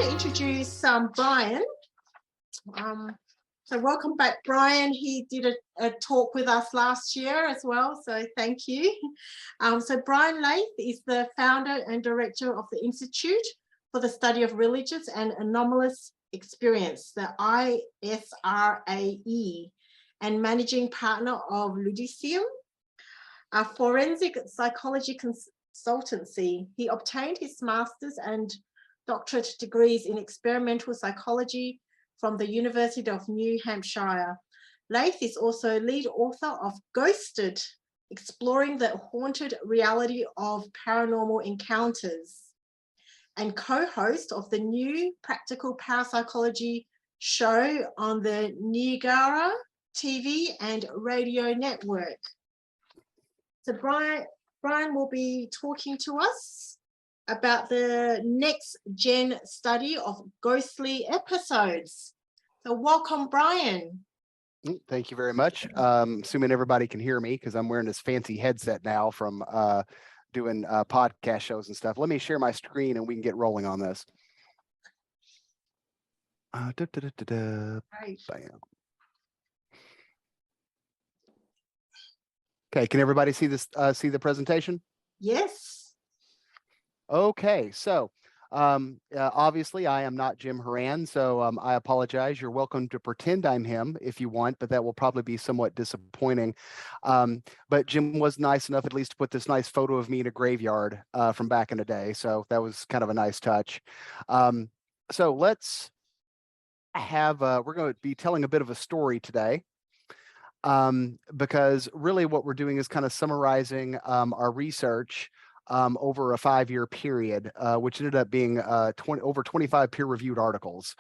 want to introduce Brian. So welcome back, Brian. He did a talk with us last year as well, so thank you. So Brian Laythe is the founder and director of the Institute for the Study of Religious and Anomalous Experience, the I.S.R.A.E, and Managing Partner of Iudicium, a forensic psychology consultancy. He obtained his master's and doctorate degrees in experimental psychology from the University of New Hampshire. Laythe is also lead author of Ghosted, Exploring the Haunted Reality of Paranormal Encounters, and co-host of the new practical parapsychology show on the Niagara TV and radio network. So Brian will be talking to us about the next gen study of ghostly episodes. So welcome, Brian. Thank you very much. Assuming everybody can hear me because I'm wearing this fancy headset now from doing podcast shows and stuff. Let me share my screen and we can get rolling on this. Right. Bam. Okay, can everybody see this? See the presentation? Yes. Okay, so obviously I am not Jim Horan, so I apologize. You're welcome to pretend I'm him if you want, but that will probably be somewhat disappointing. But Jim was nice enough at least to put this nice photo of me in a graveyard from back in the day, so that was kind of a nice touch. So let's have, we're going to be telling a bit of a story today. Because really what we're doing is kind of summarizing our research over a 5-year period, which ended up being over 25 peer-reviewed articles.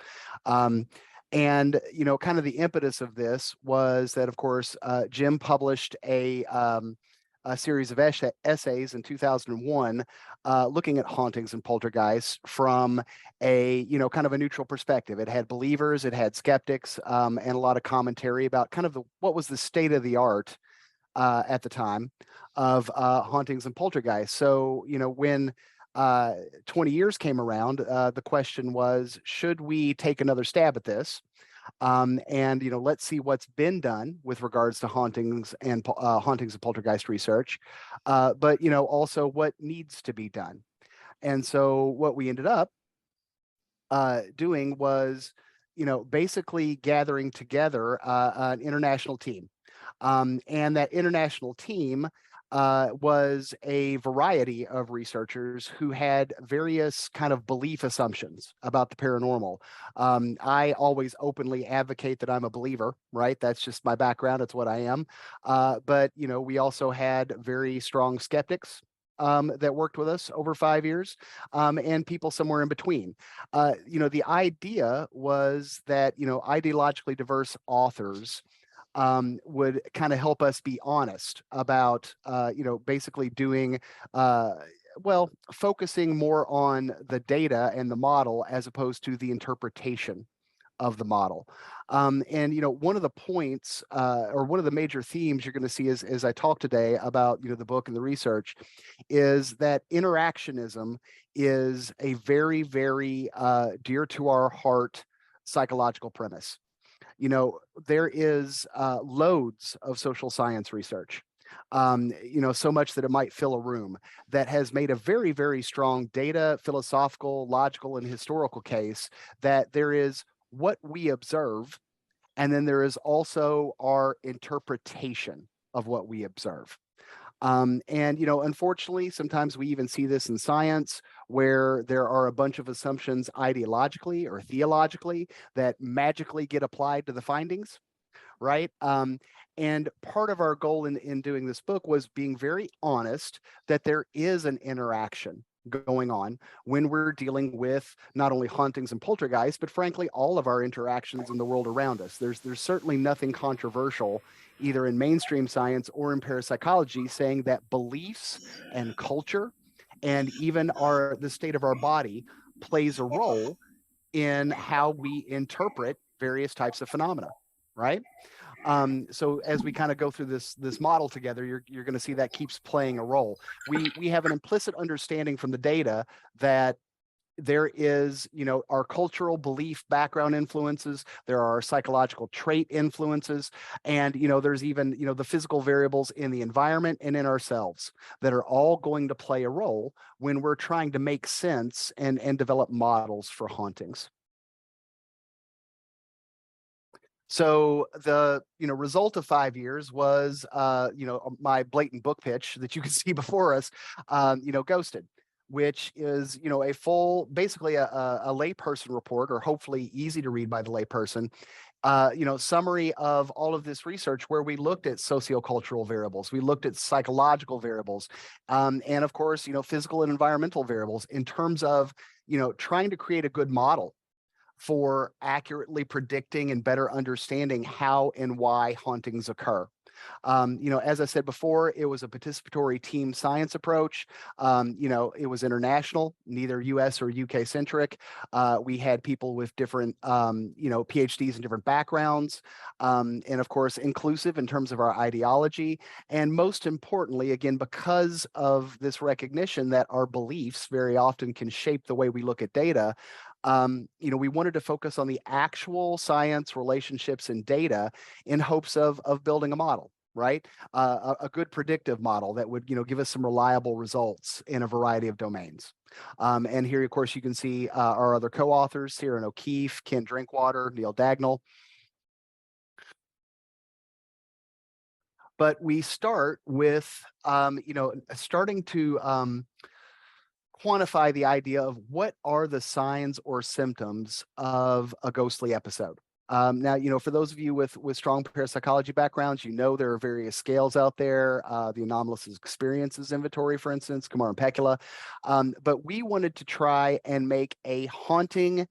And, you know, kind of the impetus of this was that, of course, Jim published a series of essays in 2001 looking at hauntings and poltergeists from a, you know, kind of a neutral perspective. It had believers, it had skeptics, and a lot of commentary about kind of what was the state of the art at the time of hauntings and poltergeists. So, you know, when 20 years came around, the question was, should we take another stab at this? And, you know, let's see what's been done with regards to hauntings and poltergeist research, but, you know, also what needs to be done. And so what we ended up doing was, you know, basically gathering together an international team. And that international team was a variety of researchers who had various kind of belief assumptions about the paranormal. I always openly advocate that I'm a believer, right? That's just my background. It's what I am. But, you know, we also had very strong skeptics that worked with us over 5 years, and people somewhere in between. You know, the idea was that, you know, ideologically diverse authors would kind of help us be honest about, you know, basically doing, well, focusing more on the data and the model as opposed to the interpretation of the model. And, you know, one of the points or one of the major themes you're going to see as I talk today about, you know, the book and the research is that interactionism is a very, very dear to our heart psychological premise. You know, there is loads of social science research, you know, so much that it might fill a room, that has made a very, very strong data, philosophical, logical, and historical case that there is what we observe, and then there is also our interpretation of what we observe. And, you know, unfortunately, sometimes we even see this in science where there are a bunch of assumptions ideologically or theologically that magically get applied to the findings, right? And part of our goal in doing this book was being very honest that there is an interaction going on when we're dealing with not only hauntings and poltergeists, but frankly, all of our interactions in the world around us. There's certainly nothing controversial either in mainstream science or in parapsychology saying that beliefs and culture and even the state of our body plays a role in how we interpret various types of phenomena, right? So as we kind of go through this model together, you're going to see that keeps playing a role. We have an implicit understanding from the data that there is, our cultural belief background influences, there are psychological trait influences, and, there's even, the physical variables in the environment and in ourselves that are all going to play a role when we're trying to make sense and develop models for hauntings. So the result of 5 years was my blatant book pitch that you can see before us, Ghosted, which is a full, basically a layperson report, or hopefully easy to read by the layperson, summary of all of this research, where we looked at sociocultural variables, we looked at psychological variables, and of course physical and environmental variables in terms of trying to create a good model for accurately predicting and better understanding how and why hauntings occur. As I said before, it was a participatory team science approach. It was international, neither US or UK centric. We had people with different, PhDs and different backgrounds, and of course, inclusive in terms of our ideology. And most importantly, again, because of this recognition that our beliefs very often can shape the way we look at data, we wanted to focus on the actual science, relationships, and data in hopes of building a model, right? A good predictive model that would, give us some reliable results in a variety of domains. And here, of course, you can see our other co-authors, Ciaran O'Keefe, Kent Drinkwater, Neil Dagnall. But we start with, starting to quantify the idea of what are the signs or symptoms of a ghostly episode. Now, for those of you with strong parapsychology backgrounds, there are various scales out there. The Anomalous experiences inventory, for instance, Kumar and Pecula. But we wanted to try and make a haunting,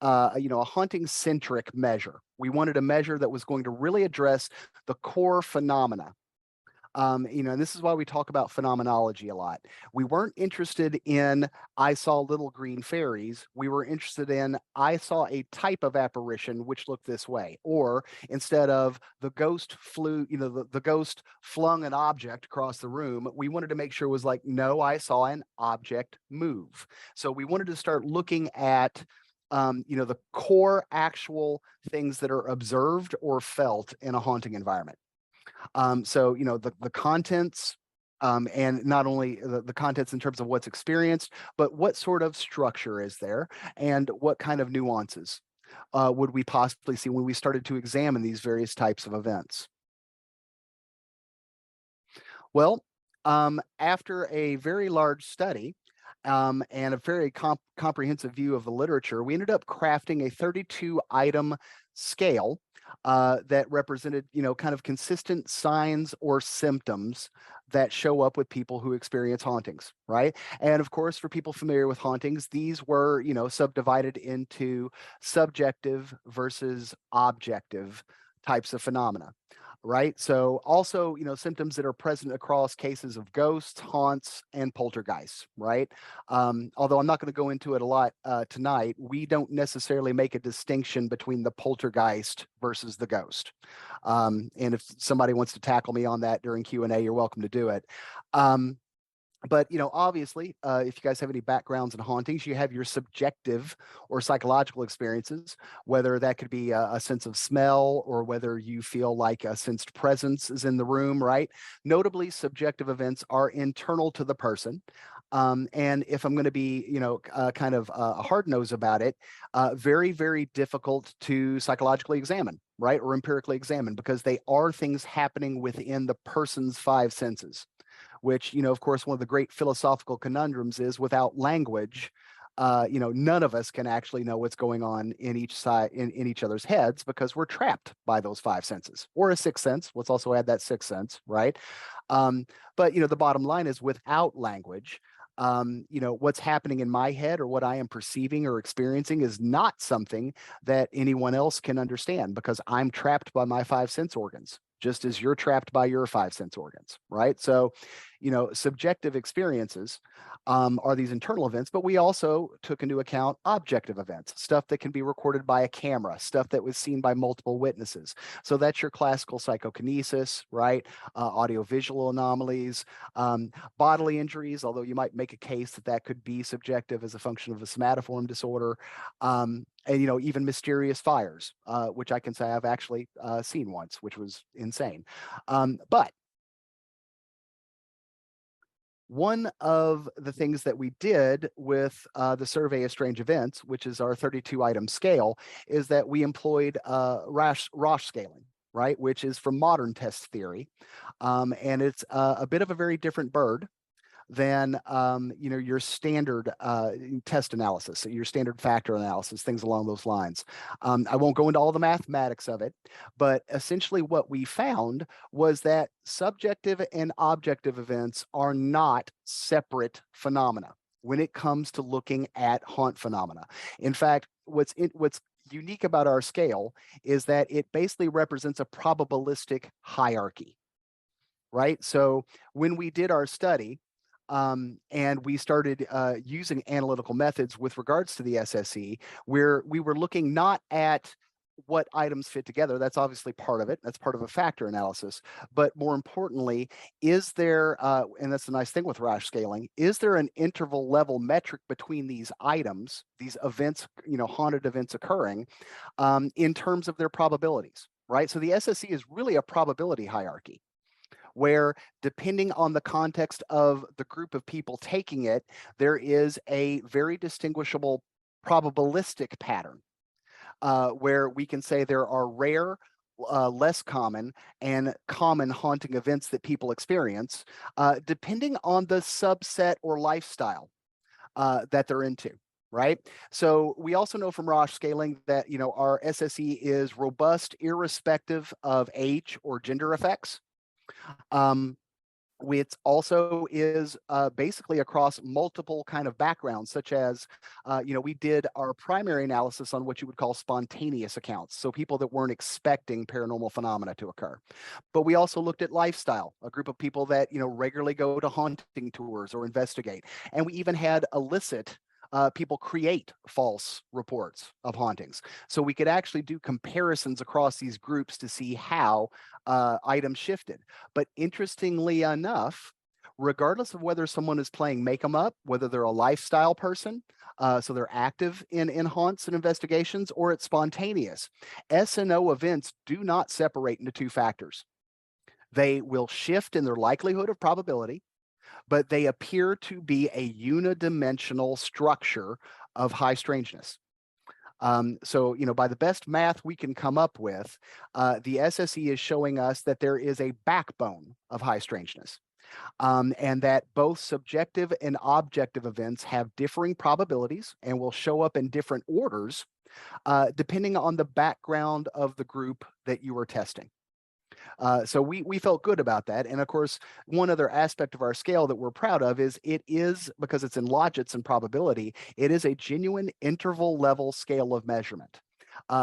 a haunting-centric measure. We wanted a measure that was going to really address the core phenomena. And this is why we talk about phenomenology a lot. We weren't interested in, I saw little green fairies. We were interested in, I saw a type of apparition which looked this way. Or instead of the ghost flew, the ghost flung an object across the room, we wanted to make sure it was like, no, I saw an object move. So we wanted to start looking at the core actual things that are observed or felt in a haunting environment. So, the contents, and not only the contents in terms of what's experienced, but what sort of structure is there and what kind of nuances would we possibly see when we started to examine these various types of events. Well, after a very large study, and a very comprehensive view of the literature, we ended up crafting a 32-item scale that represented, kind of consistent signs or symptoms that show up with people who experience hauntings, right? And of course, for people familiar with hauntings, these were, subdivided into subjective versus objective types of phenomena. Right. So also, symptoms that are present across cases of ghosts, haunts, and poltergeists. Right. Although I'm not going to go into it a lot tonight, we don't necessarily make a distinction between the poltergeist versus the ghost. And if somebody wants to tackle me on that during Q&A, you're welcome to do it. But, obviously, if you guys have any backgrounds in hauntings, you have your subjective or psychological experiences, whether that could be a sense of smell or whether you feel like a sensed presence is in the room, right? Notably, subjective events are internal to the person. And if I'm going to be, kind of a hard nose about it, very, very difficult to psychologically examine, right? Or empirically examine, because they are things happening within the person's five senses. Which, of course, one of the great philosophical conundrums is without language, none of us can actually know what's going on in each side in each other's heads because we're trapped by those five senses, or a sixth sense. Let's also add that sixth sense, right? But the bottom line is without language, what's happening in my head or what I am perceiving or experiencing is not something that anyone else can understand because I'm trapped by my five sense organs, just as you're trapped by your five sense organs, right? So, subjective experiences are these internal events, but we also took into account objective events, stuff that can be recorded by a camera, stuff that was seen by multiple witnesses. So that's your classical psychokinesis, right? Audiovisual anomalies, bodily injuries, although you might make a case that that could be subjective as a function of a somatoform disorder, and even mysterious fires, which I can say I've actually seen once, which was insane. But one of the things that we did with the survey of strange events, which is our 32-item scale, is that we employed Roche scaling, right, which is from modern test theory. And it's a bit of a very different bird than your standard test analysis, so your standard factor analysis, things along those lines. I won't go into all the mathematics of it, but essentially what we found was that subjective and objective events are not separate phenomena when it comes to looking at haunt phenomena. In fact, what's unique about our scale is that it basically represents a probabilistic hierarchy, right? So when we did our study, and we started using analytical methods with regards to the SSE, where we were looking not at what items fit together. That's obviously part of it. That's part of a factor analysis. But more importantly, is there, and that's the nice thing with Roche scaling, is there an interval level metric between these items, these events, haunted events occurring, in terms of their probabilities, right? So the SSE is really a probability hierarchy, where depending on the context of the group of people taking it, there is a very distinguishable probabilistic pattern where we can say there are rare, less common, and common haunting events that people experience, depending on the subset or lifestyle that they're into. Right. So we also know from Roche scaling that, our SSE is robust irrespective of age or gender effects. Which also is basically across multiple kind of backgrounds, such as, we did our primary analysis on what you would call spontaneous accounts, so people that weren't expecting paranormal phenomena to occur. But we also looked at lifestyle, a group of people that, regularly go to haunting tours or investigate. And we even had illicit people create false reports of hauntings. So we could actually do comparisons across these groups to see how items shifted. But interestingly enough, regardless of whether someone is playing make 'em up, whether they're a lifestyle person, so they're active in haunts and investigations, or it's spontaneous, S&O events do not separate into two factors. They will shift in their likelihood of probability, but they appear to be a unidimensional structure of high strangeness. So, by the best math we can come up with, the SSE is showing us that there is a backbone of high strangeness, and that both subjective and objective events have differing probabilities and will show up in different orders, depending on the background of the group that you are testing. So we felt good about that. And of course, one other aspect of our scale that we're proud of is it is, because it's in logits and probability, it is a genuine interval level scale of measurement.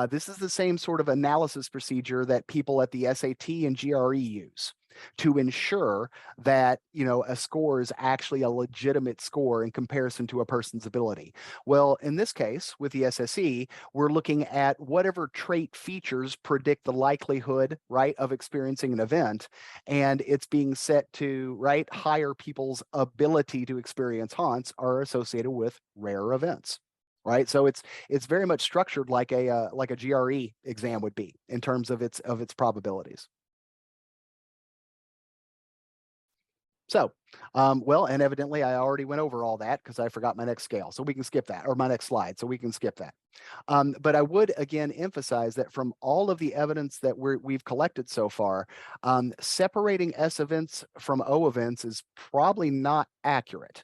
This is the same sort of analysis procedure that people at the SAT and GRE use to ensure that, a score is actually a legitimate score in comparison to a person's ability. Well, in this case, with the SSE, we're looking at whatever trait features predict the likelihood, right, of experiencing an event, and it's being set to, right, higher people's ability to experience haunts are associated with rare events. Right, so it's very much structured like a GRE exam would be in terms of its probabilities. So, well, and evidently I already went over all that because I forgot my next scale, so we can skip that, or my next slide, so we can skip that. But I would again emphasize that from all of the evidence that we've collected so far, separating S events from O events is probably not accurate.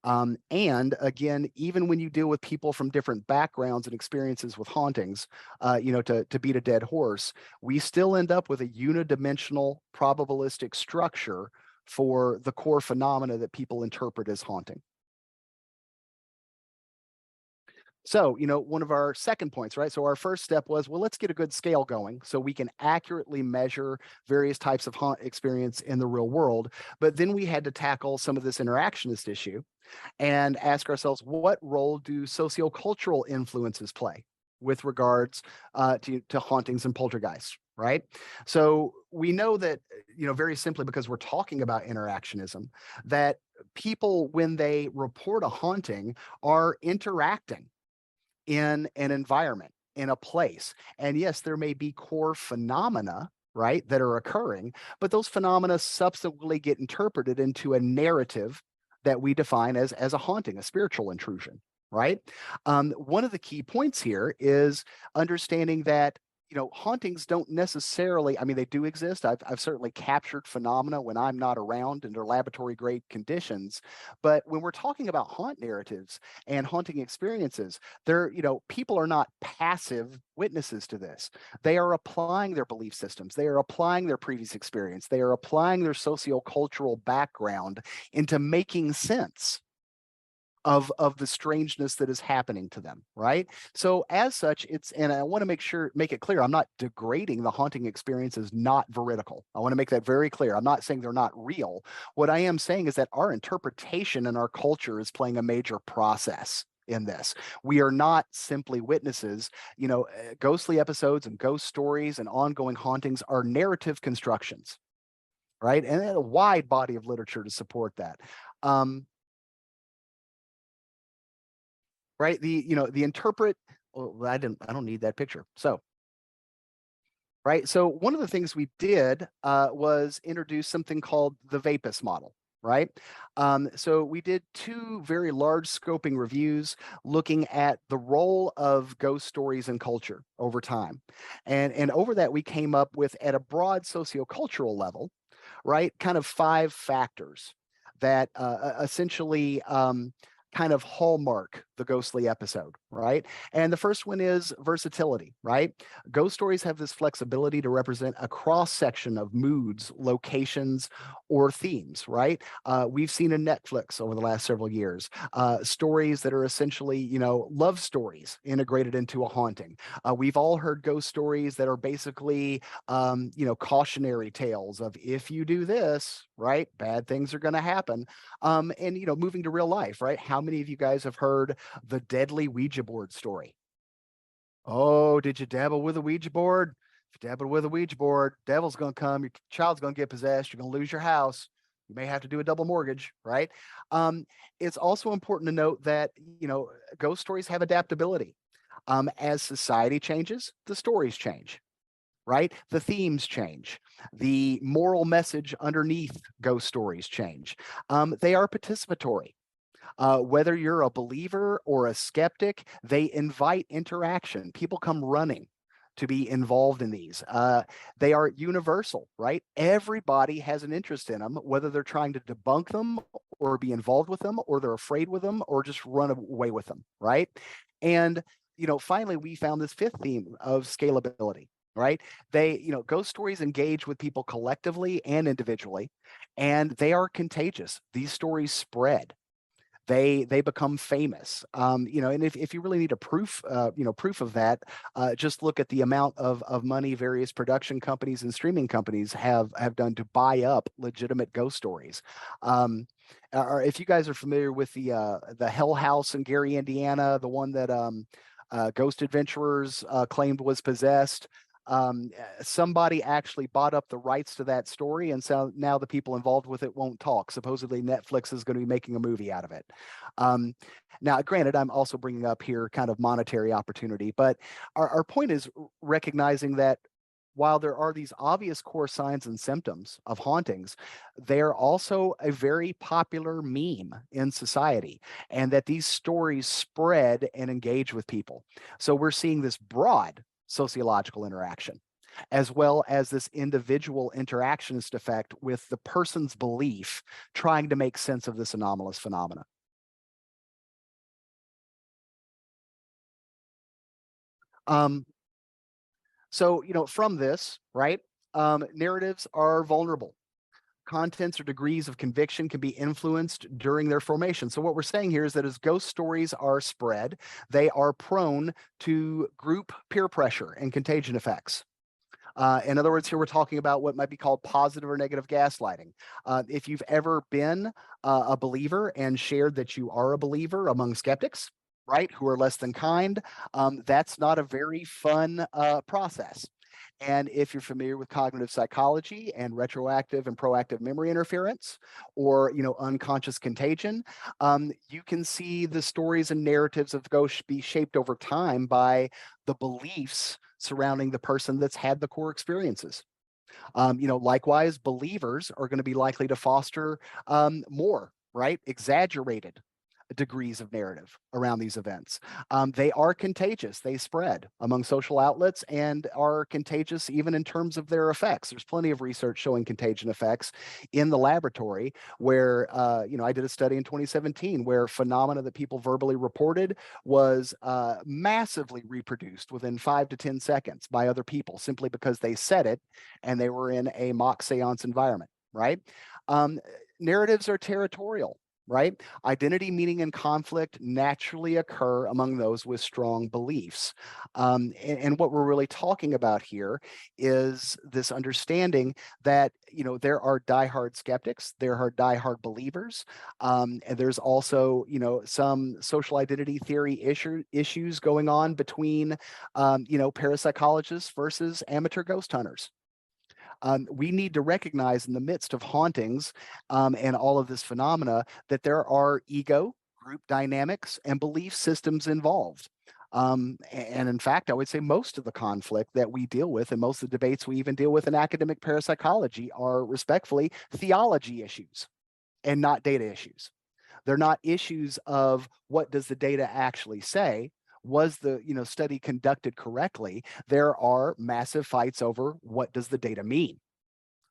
And again, even when you deal with people from different backgrounds and experiences with hauntings, to beat a dead horse, we still end up with a unidimensional probabilistic structure for the core phenomena that people interpret as haunting. So, one of our second points, right? So our first step was, well, let's get a good scale going so we can accurately measure various types of haunt experience in the real world. But then we had to tackle some of this interactionist issue and ask ourselves, what role do sociocultural influences play with regards to hauntings and poltergeists, right? So we know that, very simply because we're talking about interactionism, that people, when they report a haunting, are interacting in an environment, in a place. And yes, there may be core phenomena, right, that are occurring, but those phenomena subsequently get interpreted into a narrative that we define as a haunting, a spiritual intrusion, right? One of the key points here is understanding that hauntings don't necessarily, I mean, they do exist. I've certainly captured phenomena when I'm not around under laboratory grade conditions. But when we're talking about haunt narratives and haunting experiences, people are not passive witnesses to this. They are applying their belief systems. They are applying their previous experience. They are applying their sociocultural background into making sense of the strangeness that is happening to them, right? So as such, and I want to make it clear, I'm not degrading the haunting experience as not veridical. I want to make that very clear. I'm not saying they're not real. What I am saying is that our interpretation and our culture is playing a major process in this. We are not simply witnesses. Ghostly episodes and ghost stories and ongoing hauntings are narrative constructions, right? And a wide body of literature to support that. Right? The interpret, well, I don't need that picture. So, right. So one of the things we did was introduce something called the VAPIS model, right? So we did two very large scoping reviews looking at the role of ghost stories in culture over time. And over that, we came up with, at a broad sociocultural level, right, kind of 5 factors that essentially kind of hallmark the ghostly episode, right? And the first one is versatility, right? Ghost stories have this flexibility to represent a cross section of moods, locations, or themes, right? We've seen in Netflix over the last several years stories that are essentially, love stories integrated into a haunting. We've all heard ghost stories that are basically, cautionary tales of, if you do this, right, bad things are going to happen. And moving to real life, right? How many of you guys have heard the deadly Ouija board story? Oh, did you dabble with a Ouija board? If you dabbled with a Ouija board, devil's going to come, your child's going to get possessed, you're going to lose your house. You may have to do a double mortgage, right? It's also important to note that, ghost stories have adaptability. As society changes, the stories change, right? The themes change. The moral message underneath ghost stories change. They are participatory. Whether you're a believer or a skeptic, they invite interaction. People come running to be involved in these. They are universal, right? Everybody has an interest in them, whether they're trying to debunk them or be involved with them, or they're afraid with them, or just run away with them, right? And finally, we found this 5th theme of scalability, right? Ghost stories engage with people collectively and individually, and they are contagious. These stories spread. They become famous. And if you really need a proof of that, just look at the amount of money various production companies and streaming companies have done to buy up legitimate ghost stories. Or if you guys are familiar with the Hell House in Gary, Indiana, the one that Ghost Adventurers claimed was possessed. Somebody actually bought up the rights to that story, and so now the people involved with it won't talk. Supposedly Netflix is going to be making a movie out of it. Now, granted, I'm also bringing up here kind of monetary opportunity, but our point is recognizing that while there are these obvious core signs and symptoms of hauntings, they're also a very popular meme in society, and that these stories spread and engage with people. So we're seeing this broad sociological interaction, as well as this individual interactionist effect with the person's belief trying to make sense of this anomalous phenomena. So, from this, right, narratives are vulnerable. contents or degrees of conviction can be influenced during their formation. So what we're saying here is that as ghost stories are spread, they are prone to group peer pressure and contagion effects. In other words, here we're talking about what might be called positive or negative gaslighting. If you've ever been a believer and shared that you are a believer among skeptics, right, who are less than kind, that's not a very fun process. And if you're familiar with cognitive psychology and retroactive and proactive memory interference, or unconscious contagion, you can see the stories and narratives of ghosts be shaped over time by the beliefs surrounding the person that's had the core experiences. Likewise, believers are going to be likely to foster more, right, exaggerated degrees of narrative around these events. They are contagious. They spread among social outlets and are contagious even in terms of their effects. There's plenty of research showing contagion effects in the laboratory where, I did a study in 2017 where phenomena that people verbally reported was massively reproduced within 5 to 10 seconds by other people simply because they said it and they were in a mock seance environment, right? Narratives are territorial, right? Identity, meaning, and conflict naturally occur among those with strong beliefs. And what we're really talking about here is this understanding that, there are diehard skeptics, there are diehard believers, and there's also, some social identity theory issues going on between, parapsychologists versus amateur ghost hunters. We need to recognize in the midst of hauntings and all of this phenomena that there are ego, group dynamics, and belief systems involved. And in fact, I would say most of the conflict that we deal with and most of the debates we even deal with in academic parapsychology are respectfully theology issues and not data issues. They're not issues of what does the data actually say. Was the study conducted correctly? There are massive fights over what does the data mean?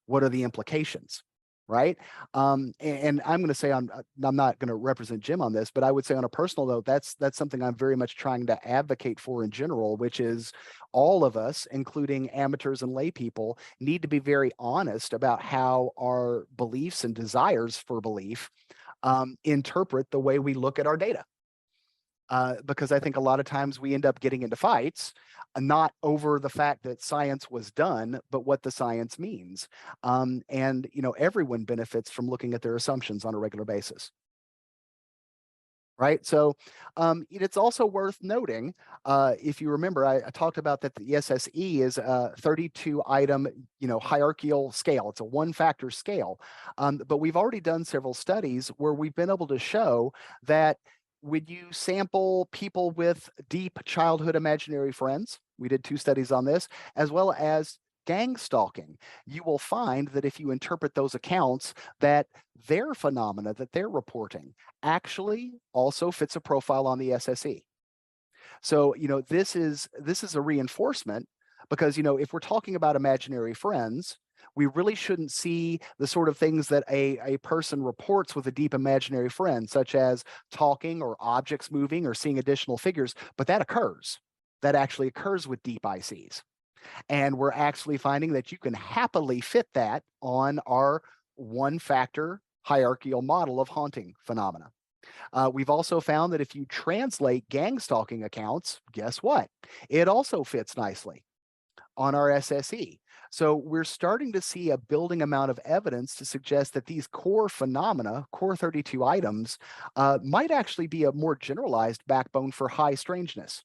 What are the implications? Right. And I'm going to say I'm not going to represent Jim on this, but I would say on a personal note, that's something I'm very much trying to advocate for in general, which is all of us, including amateurs and lay people, need to be very honest about how our beliefs and desires for belief interpret the way we look at our data. Because I think a lot of times we end up getting into fights, not over the fact that science was done, but what the science means. And everyone benefits from looking at their assumptions on a regular basis. Right. So it's also worth noting, if you remember, I talked about that the I.S.R.A.E. is a 32 item, hierarchical scale. It's a 1-factor scale. But we've already done several studies where we've been able to show that when you sample people with deep childhood imaginary friends, we did 2 studies on this, as well as gang stalking, you will find that if you interpret those accounts, that their phenomena that they're reporting actually also fits a profile on the I.S.R.A.E. So, this is a reinforcement because, if we're talking about imaginary friends, we really shouldn't see the sort of things that a person reports with a deep imaginary friend, such as talking or objects moving or seeing additional figures, but that occurs. That actually occurs with deep ICs. And we're actually finding that you can happily fit that on our 1-factor hierarchical model of haunting phenomena. We've also found that if you translate gang stalking accounts, guess what? It also fits nicely on our I.S.R.A.E. So we're starting to see a building amount of evidence to suggest that these core phenomena, core 32 items, might actually be a more generalized backbone for high strangeness.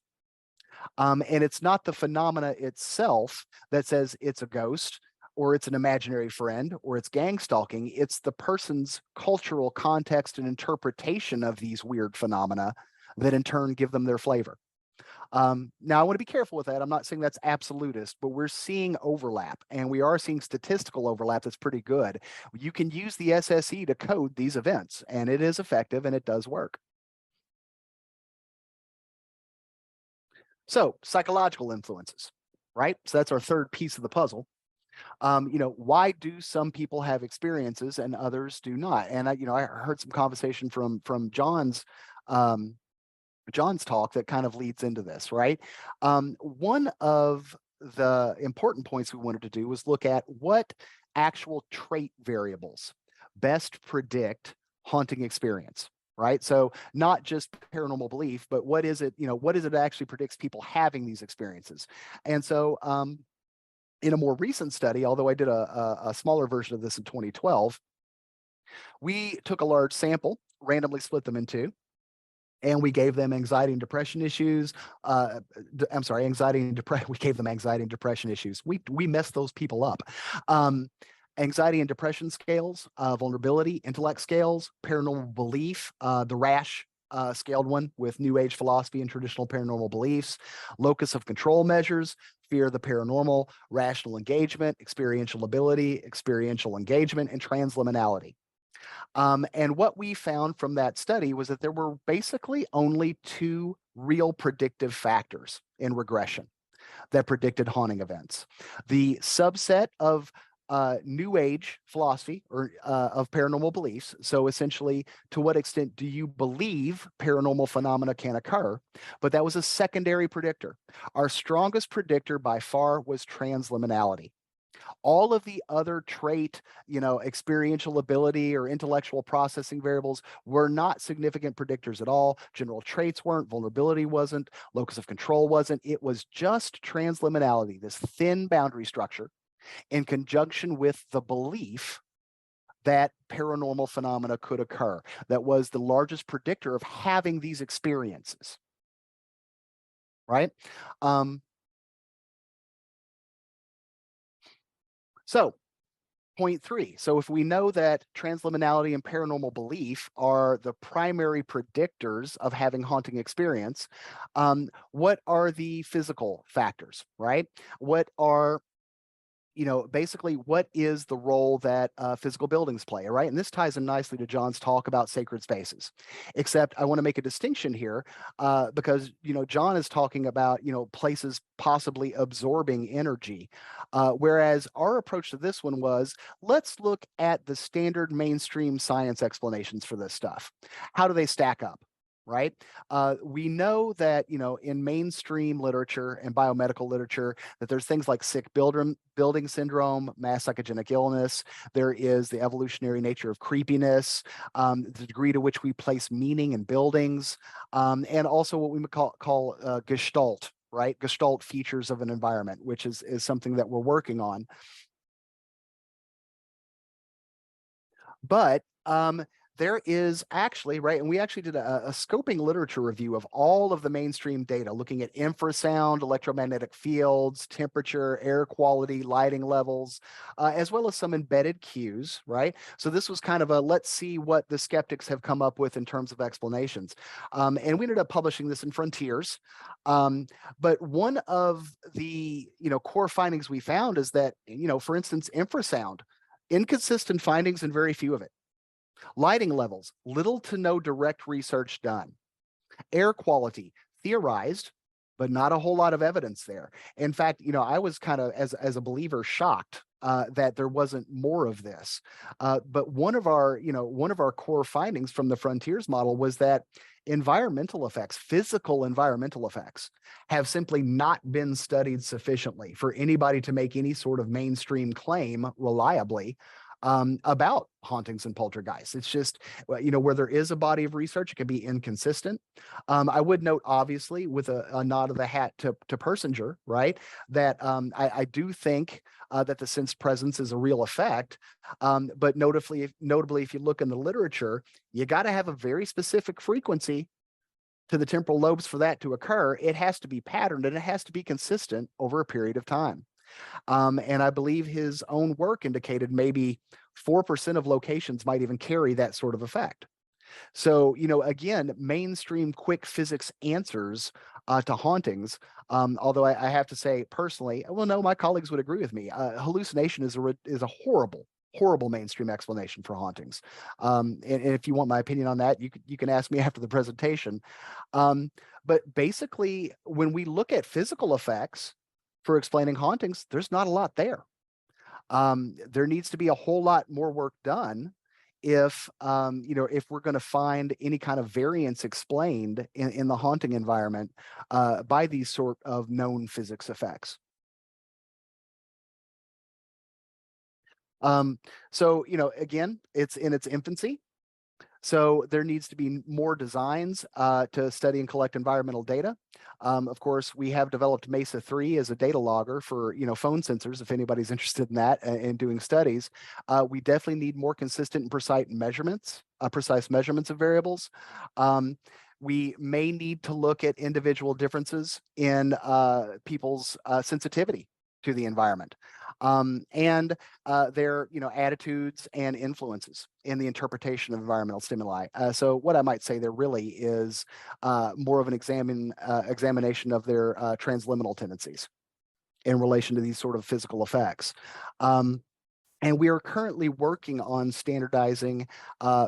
And it's not the phenomena itself that says it's a ghost or it's an imaginary friend or it's gang stalking. It's the person's cultural context and interpretation of these weird phenomena that in turn give them their flavor. Now, I want to be careful with that. I'm not saying that's absolutist, but we're seeing overlap and we are seeing statistical overlap that's pretty good. You can use the I.S.R.A.E. to code these events, and it is effective and it does work. So, psychological influences, right? So that's our third piece of the puzzle. Why do some people have experiences and others do not? And I heard some conversation from John's talk that kind of leads into this, right? One of the important points we wanted to do was look at what actual trait variables best predict haunting experience, right? So not just paranormal belief, but what is it, what is it that actually predicts people having these experiences? And so in a more recent study, although I did a smaller version of this in 2012, we took a large sample, randomly split them in two, and we gave them anxiety and depression issues. I'm sorry, anxiety and depression. We gave them anxiety and depression issues. We messed those people up. Anxiety and depression scales, vulnerability, intellect scales, paranormal belief, the RASH scaled one with New Age philosophy and traditional paranormal beliefs, locus of control measures, fear of the paranormal, rational engagement, experiential ability, experiential engagement, and transliminality. And what we found from that study was that there were basically only two real predictive factors in regression that predicted haunting events. The subset of New Age philosophy or of paranormal beliefs. So essentially, to what extent do you believe paranormal phenomena can occur? But that was a secondary predictor. Our strongest predictor by far was transliminality. All of the other trait, experiential ability or intellectual processing variables were not significant predictors at all. General traits weren't, vulnerability wasn't, locus of control wasn't. It was just transliminality, this thin boundary structure, in conjunction with the belief that paranormal phenomena could occur. That was the largest predictor of having these experiences, right? So point three. So if we know that transliminality and paranormal belief are the primary predictors of having haunting experience, what are the physical factors, right? What are basically what is the role that physical buildings play, right? And this ties in nicely to John's talk about sacred spaces. Except I want to make a distinction here because, John is talking about, places possibly absorbing energy. Whereas our approach to this one was, let's look at the standard mainstream science explanations for this stuff. How do they stack up? Right? We know that, in mainstream literature and biomedical literature, that there's things like sick building syndrome, mass psychogenic illness. There is the evolutionary nature of creepiness, the degree to which we place meaning in buildings, and also what we call gestalt, right? Gestalt features of an environment, which is something that we're working on. But there is actually, right, and we actually did a scoping literature review of all of the mainstream data, looking at infrasound, electromagnetic fields, temperature, air quality, lighting levels, as well as some embedded cues, right? So this was kind of a, let's see what the skeptics have come up with in terms of explanations. And we ended up publishing this in Frontiers. But one of the, core findings we found is that, for instance, infrasound, inconsistent findings and very few of it. Lighting levels, little to no direct research done. Air quality, theorized, but not a whole lot of evidence there. In fact, I was kind of, as a believer, shocked that there wasn't more of this. But one of our core findings from the Frontiers model was that environmental effects, physical environmental effects, have simply not been studied sufficiently for anybody to make any sort of mainstream claim reliably about hauntings and poltergeists. It's just, where there is a body of research, it can be inconsistent. I would note, obviously, with a nod of the hat to Persinger, right, that I do think that the sense presence is a real effect. But notably, if you look in the literature, you got to have a very specific frequency to the temporal lobes for that to occur. It has to be patterned and it has to be consistent over a period of time. And I believe his own work indicated maybe 4% of locations might even carry that sort of effect. So, again, mainstream quick physics answers to hauntings, although I have to say personally, well, no, my colleagues would agree with me. Hallucination is a horrible mainstream explanation for hauntings. And if you want my opinion on that, you can ask me after the presentation. But basically, when we look at physical effects for explaining hauntings, there's not a lot there. There needs to be a whole lot more work done if we're going to find any kind of variance explained in the haunting environment by these sort of known physics effects. So, again, it's in its infancy. So there needs to be more designs to study and collect environmental data. Of course, we have developed MESA-3 as a data logger for phone sensors, if anybody's interested in that and doing studies. We definitely need more consistent and precise measurements of variables. We may need to look at individual differences in people's sensitivity to the environment, and their attitudes and influences in the interpretation of environmental stimuli. So what I might say there really is more of an examination of their transliminal tendencies in relation to these sort of physical effects. And we are currently working on standardizing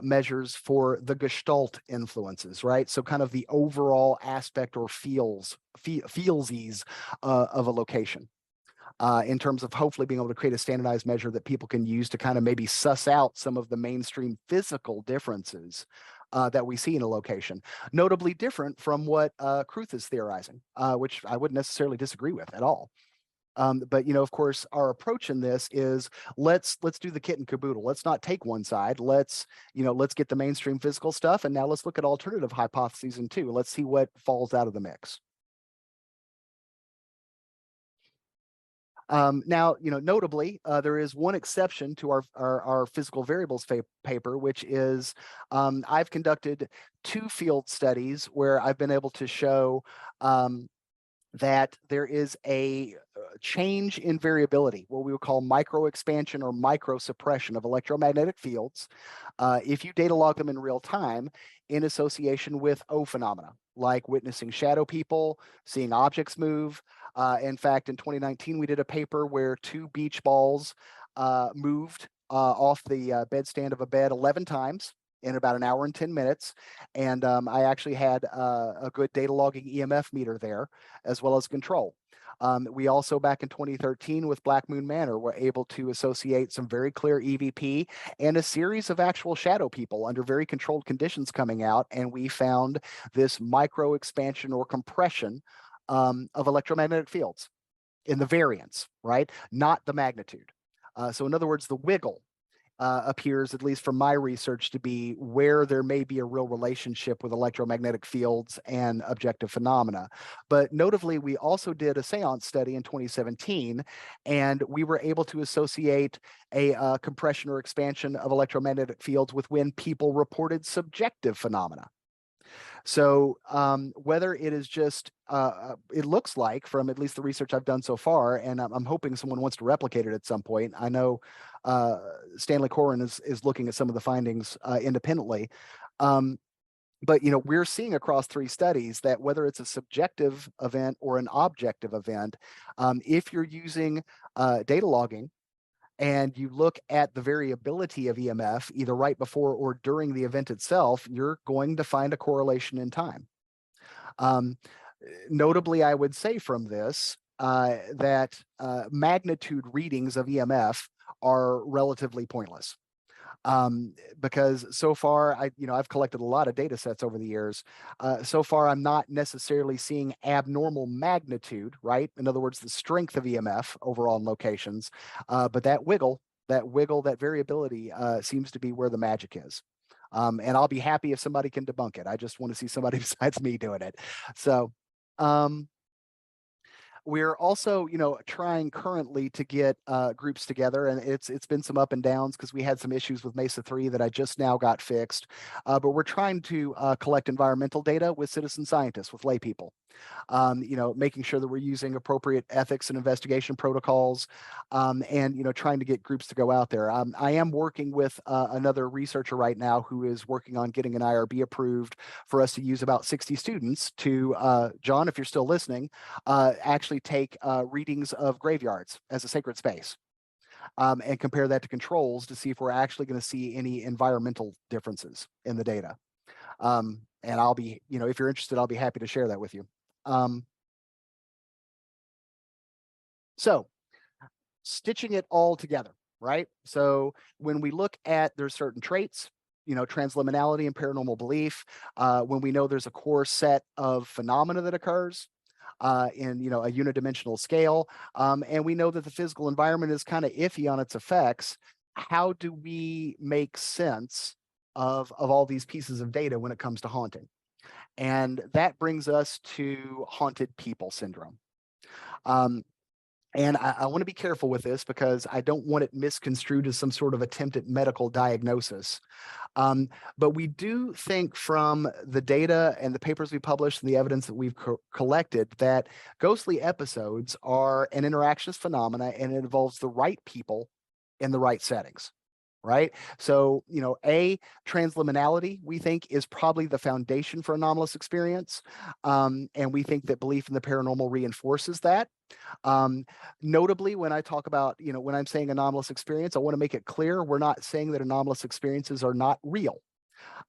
measures for the Gestalt influences, right? So kind of the overall aspect or feelsies of a location. In terms of hopefully being able to create a standardized measure that people can use to kind of maybe suss out some of the mainstream physical differences that we see in a location, notably different from what Kruth is theorizing, which I wouldn't necessarily disagree with at all. But of course, our approach in this is let's do the kit and caboodle. Let's not take one side. Let's get the mainstream physical stuff, and now let's look at alternative hypotheses and two. Let's see what falls out of the mix. Now, notably, there is one exception to our physical variables paper, which is I've conducted 2 field studies where I've been able to show that there is a change in variability, what we would call micro expansion or micro suppression of electromagnetic fields, if you data log them in real time in association with O phenomena, like witnessing shadow people, seeing objects move. In fact, in 2019, we did a paper where 2 beach balls moved off the bedstand of a bed 11 times in about an hour and 10 minutes. And I actually had a good data logging EMF meter there, as well as control. We also, back in 2013 with Black Moon Manor, were able to associate some very clear EVP and a series of actual shadow people under very controlled conditions coming out. And we found this micro expansion or compression of electromagnetic fields in the variance, right? Not the magnitude. So in other words, the wiggle appears, at least from my research, to be where there may be a real relationship with electromagnetic fields and objective phenomena. But notably, we also did a seance study in 2017, and we were able to associate a compression or expansion of electromagnetic fields with when people reported subjective phenomena. So whether it is just, it looks like from at least the research I've done so far, and I'm hoping someone wants to replicate it at some point. I know Stanley Coren is looking at some of the findings independently. But we're seeing across 3 studies that whether it's a subjective event or an objective event, if you're using data logging, and you look at the variability of EMF, either right before or during the event itself, you're going to find a correlation in time. Notably, I would say from this that magnitude readings of EMF are relatively pointless. Because so far, I've collected a lot of data sets over the years. So far, I'm not necessarily seeing abnormal magnitude, right? In other words, the strength of EMF overall in locations, but that variability seems to be where the magic is. And I'll be happy if somebody can debunk it. I just want to see somebody besides me doing it. So, we're also, trying currently to get groups together, and it's been some up and downs because we had some issues with MESA-3 that I just now got fixed. But we're trying to collect environmental data with citizen scientists, with lay people. Making sure that we're using appropriate ethics and investigation protocols, and trying to get groups to go out there. I am working with another researcher right now who is working on getting an I.R.A.E. approved for us to use about 60 students to, John, if you're still listening, actually take readings of graveyards as a sacred space. And compare that to controls to see if we're actually going to see any environmental differences in the data. And I'll be, if you're interested, I'll be happy to share that with you. So stitching it all together, right? So when we look at, there's certain traits, transliminality and paranormal belief, when we know there's a core set of phenomena that occurs in a unidimensional scale, and we know that the physical environment is kind of iffy on its effects, how do we make sense of all these pieces of data when it comes to haunting? And that brings us to haunted people syndrome. And I want to be careful with this because I don't want it misconstrued as some sort of attempt at medical diagnosis. But we do think from the data and the papers we published and the evidence that we've collected that ghostly episodes are an interactionist phenomena, and it involves the right people in the right settings. Right. So, transliminality, we think, is probably the foundation for anomalous experience. And we think that belief in the paranormal reinforces that. Notably, when I talk about, when I'm saying anomalous experience, I want to make it clear we're not saying that anomalous experiences are not real.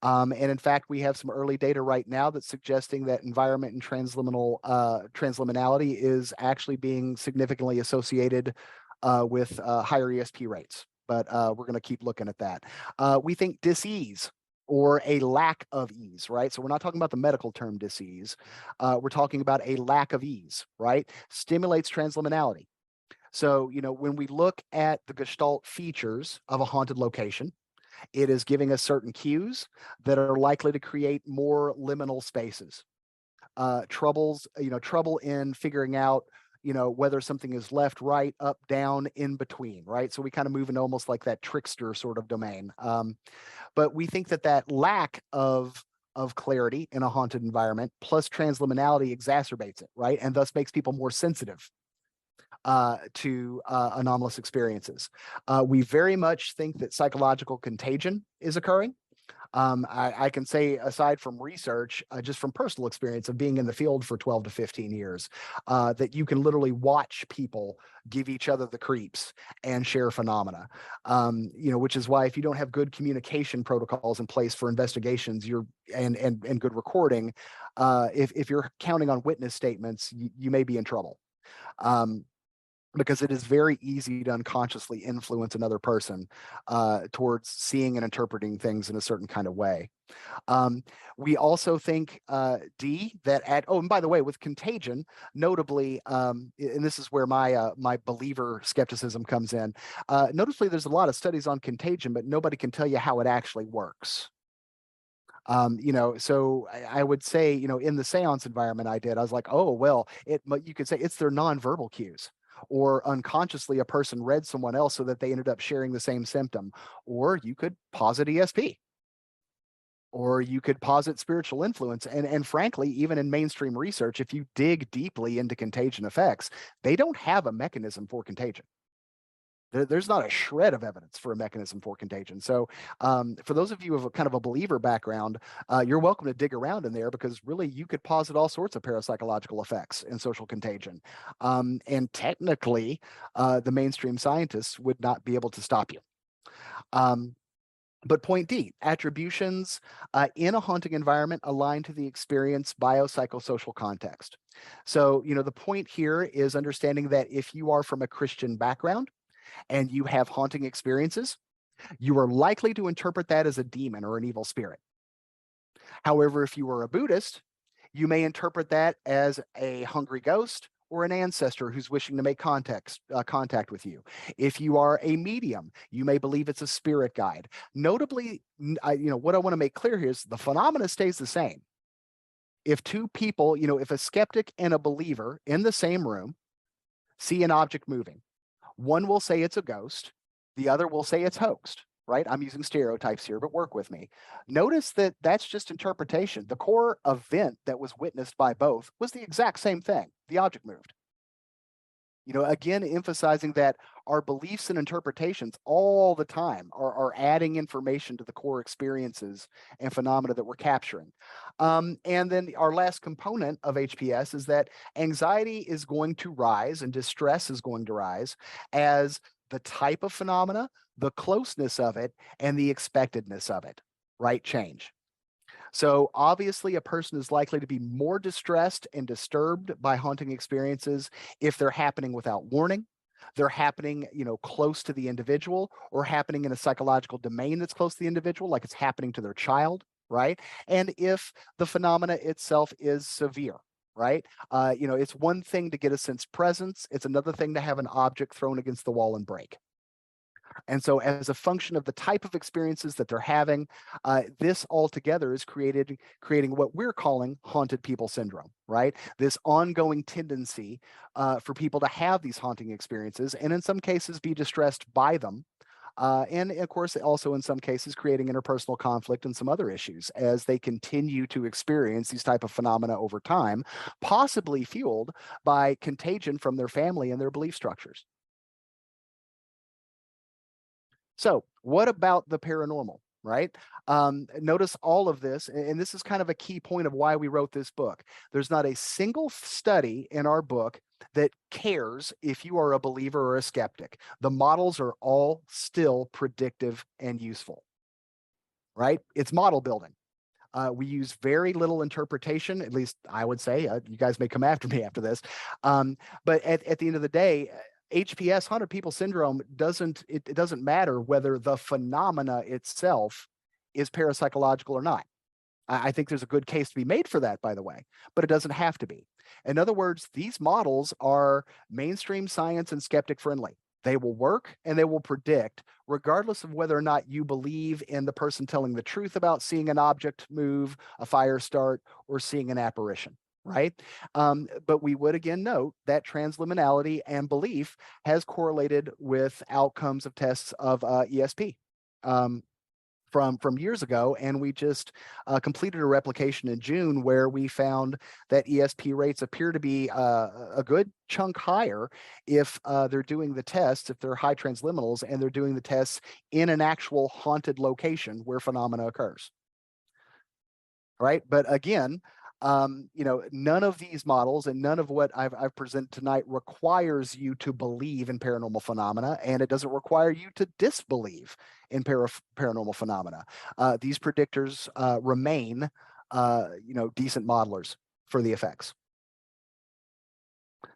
And in fact, we have some early data right now that's suggesting that environment and transliminality is actually being significantly associated with higher ESP rates. But we're going to keep looking at that. We think dis-ease or a lack of ease, right? So we're not talking about the medical term dis-ease. We're talking about a lack of ease, right? Stimulates transliminality. So, when we look at the Gestalt features of a haunted location, it is giving us certain cues that are likely to create more liminal spaces. Trouble in figuring out whether something is left, right, up, down, in between, right? So we kind of move into almost like that trickster sort of domain. But we think that lack of clarity in a haunted environment plus transliminality exacerbates it, right? And thus makes people more sensitive to anomalous experiences. We very much think that psychological contagion is occurring. I can say, aside from research, just from personal experience of being in the field for 12 to 15 years, that you can literally watch people give each other the creeps and share phenomena. Which is why if you don't have good communication protocols in place for investigations, and good recording, if you're counting on witness statements, you may be in trouble. Because it is very easy to unconsciously influence another person towards seeing and interpreting things in a certain kind of way. We also think, and by the way, with contagion, notably, and this is where my believer skepticism comes in, notably there's a lot of studies on contagion, but nobody can tell you how it actually works. So I would say, in the seance environment I was like, oh, well, you could say it's their nonverbal cues. Or unconsciously, a person read someone else so that they ended up sharing the same symptom. Or you could posit ESP. Or you could posit spiritual influence. And frankly, even in mainstream research, if you dig deeply into contagion effects, they don't have a mechanism for contagion. There's not a shred of evidence for a mechanism for contagion. So for those of you with kind of a believer background, you're welcome to dig around in there, because really you could posit all sorts of parapsychological effects in social contagion. And technically, the mainstream scientists would not be able to stop you. But point D, attributions in a haunting environment align to the experience biopsychosocial context. So, the point here is understanding that if you are from a Christian background, and you have haunting experiences, you are likely to interpret that as a demon or an evil spirit. However, if you are a Buddhist, you may interpret that as a hungry ghost or an ancestor who's wishing to make contact with you. If you are a medium, you may believe it's a spirit guide. Notably, what I want to make clear here is the phenomena stays the same. If two people, if a skeptic and a believer in the same room see an object moving, one will say it's a ghost, the other will say it's hoaxed, right? I'm using stereotypes here, but work with me. Notice that that's just interpretation. The core event that was witnessed by both was the exact same thing. The object moved. Again, emphasizing that our beliefs and interpretations all the time are adding information to the core experiences and phenomena that we're capturing. And then our last component of HPS is that anxiety is going to rise and distress is going to rise as the type of phenomena, the closeness of it, and the expectedness of it, right, change. So obviously, a person is likely to be more distressed and disturbed by haunting experiences if they're happening without warning, they're happening, close to the individual, or happening in a psychological domain that's close to the individual, like it's happening to their child, right? And if the phenomena itself is severe, right? It's one thing to get a sense presence. It's another thing to have an object thrown against the wall and break. And so as a function of the type of experiences that they're having, this altogether is creating what we're calling haunted people syndrome, right? This ongoing tendency for people to have these haunting experiences, and in some cases be distressed by them. And of course, also in some cases, creating interpersonal conflict and some other issues as they continue to experience these type of phenomena over time, possibly fueled by contagion from their family and their belief structures. So what about the paranormal, right? Notice all of this, and this is kind of a key point of why we wrote this book. There's not a single study in our book that cares if you are a believer or a skeptic. The models are all still predictive and useful, right? It's model building. We use very little interpretation, at least I would say. You guys may come after me after this. But at the end of the day, HPS, haunted people syndrome, it doesn't matter whether the phenomena itself is parapsychological or not. I think there's a good case to be made for that, by the way, but it doesn't have to be. In other words, these models are mainstream science and skeptic friendly. They will work and they will predict, regardless of whether or not you believe in the person telling the truth about seeing an object move, a fire start, or seeing an apparition, right? But we would again note that transliminality and belief has correlated with outcomes of tests of ESP. From years ago, and we just completed a replication in June where we found that ESP rates appear to be a good chunk higher if they're doing the tests, if they're high transliminals, and they're doing the tests in an actual haunted location where phenomena occurs. Right, but again, none of these models and none of what I've presented tonight requires you to believe in paranormal phenomena, and it doesn't require you to disbelieve in paranormal phenomena. These predictors remain, decent modelers for the effects.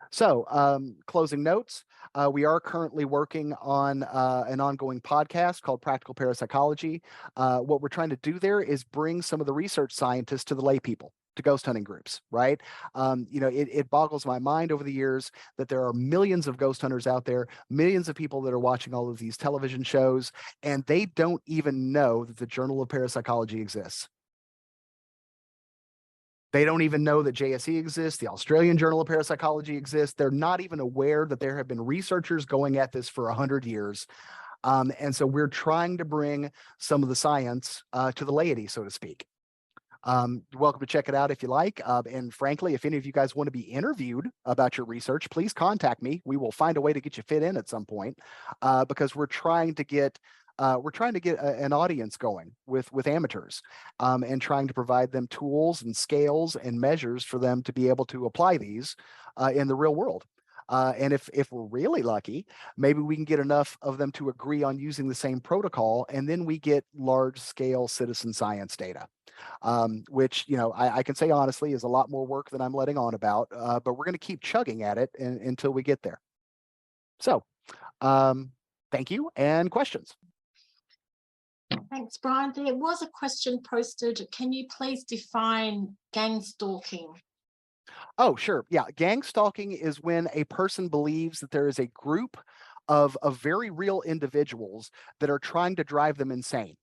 So, closing notes. We are currently working on an ongoing podcast called Practical Parapsychology. What we're trying to do there is bring some of the research scientists to the lay people, to ghost hunting groups, right? It boggles my mind over the years that there are millions of ghost hunters out there, millions of people that are watching all of these television shows, and they don't even know that the Journal of Parapsychology exists. They don't even know that JSE exists, the Australian Journal of Parapsychology exists. They're not even aware that there have been researchers going at this for 100 years. And so we're trying to bring some of the science to the laity, so to speak. You're welcome to check it out if you like. And frankly, if any of you guys want to be interviewed about your research, please contact me. We will find a way to get you fit in at some point because we're trying to get an audience going with amateurs and trying to provide them tools and scales and measures for them to be able to apply these in the real world. And if we're really lucky, maybe we can get enough of them to agree on using the same protocol, and then we get large scale citizen science data, which I can say honestly is a lot more work than I'm letting on about, but we're going to keep chugging at it until we get there. So thank you, and questions. Thanks, Brian. There was a question posted. Can you please define gang stalking? Oh, sure. Yeah. Gang stalking is when a person believes that there is a group of very real individuals that are trying to drive them insane.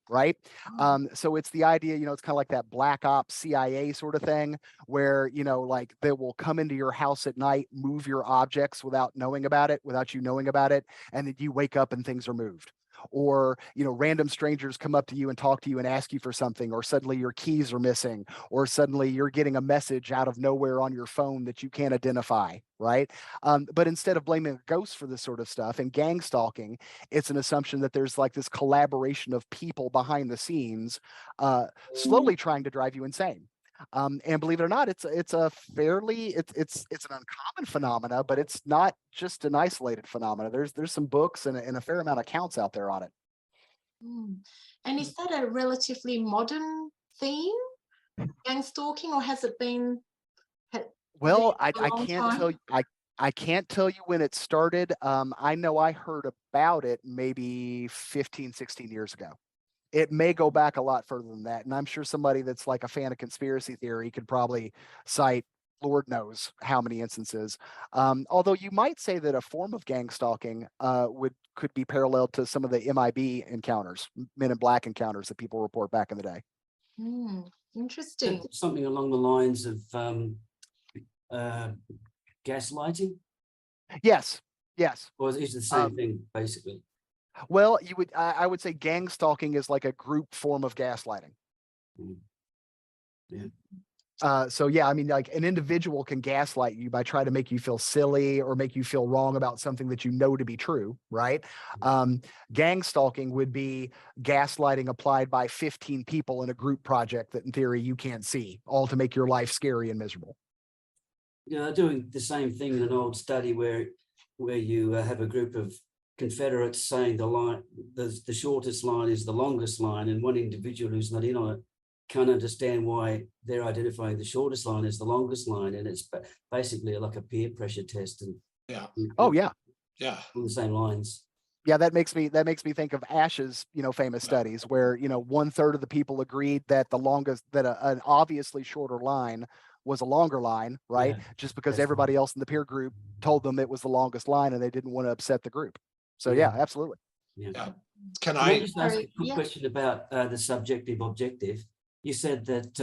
Right. So it's the idea, it's kind of like that black ops CIA sort of thing where, like they will come into your house at night, move your objects without you knowing about it. And then you wake up and things are moved. Or, random strangers come up to you and talk to you and ask you for something, or suddenly your keys are missing, or suddenly you're getting a message out of nowhere on your phone that you can't identify. Right. But instead of blaming a ghost for this sort of stuff and gang stalking, it's an assumption that there's like this collaboration of people behind the scenes slowly trying to drive you insane. And believe it or not, it's an uncommon phenomena, but it's not just an isolated phenomena. There's some books and a fair amount of accounts out there on it. And is that a relatively modern theme, gang stalking, or has it been? Well, I can't tell you. I can't tell you when it started. I know I heard about it maybe 15, 16 years ago. It may go back a lot further than that. And I'm sure somebody that's like a fan of conspiracy theory could probably cite Lord knows how many instances. Although you might say that a form of gang stalking could be paralleled to some of the MIB encounters, Men in Black encounters that people report back in the day. Interesting. Something along the lines of gaslighting? Yes. Or is it the same thing, basically? Well, I would say gang stalking is like a group form of gaslighting. Yeah. So yeah, I mean, like an individual can gaslight you by trying to make you feel silly or make you feel wrong about something that you know to be true, right? Gang stalking would be gaslighting applied by 15 people in a group project that in theory you can't see, all to make your life scary and miserable. Yeah, they're doing the same thing in an old study where you have a group of Confederates saying the shortest line is the longest line, and one individual who's not in on it can't understand why they're identifying the shortest line as the longest line, and it's basically like a peer pressure test. And oh yeah, on the same lines. Yeah, that makes me think of Ash's, famous studies where, 1/3 of the people agreed that an obviously shorter line was a longer line, right? Yeah, just because everybody else in the peer group told them it was the longest line and they didn't want to upset the group. So yeah, absolutely. Yeah. Can I I just ask a quick question about the subjective objective? You said that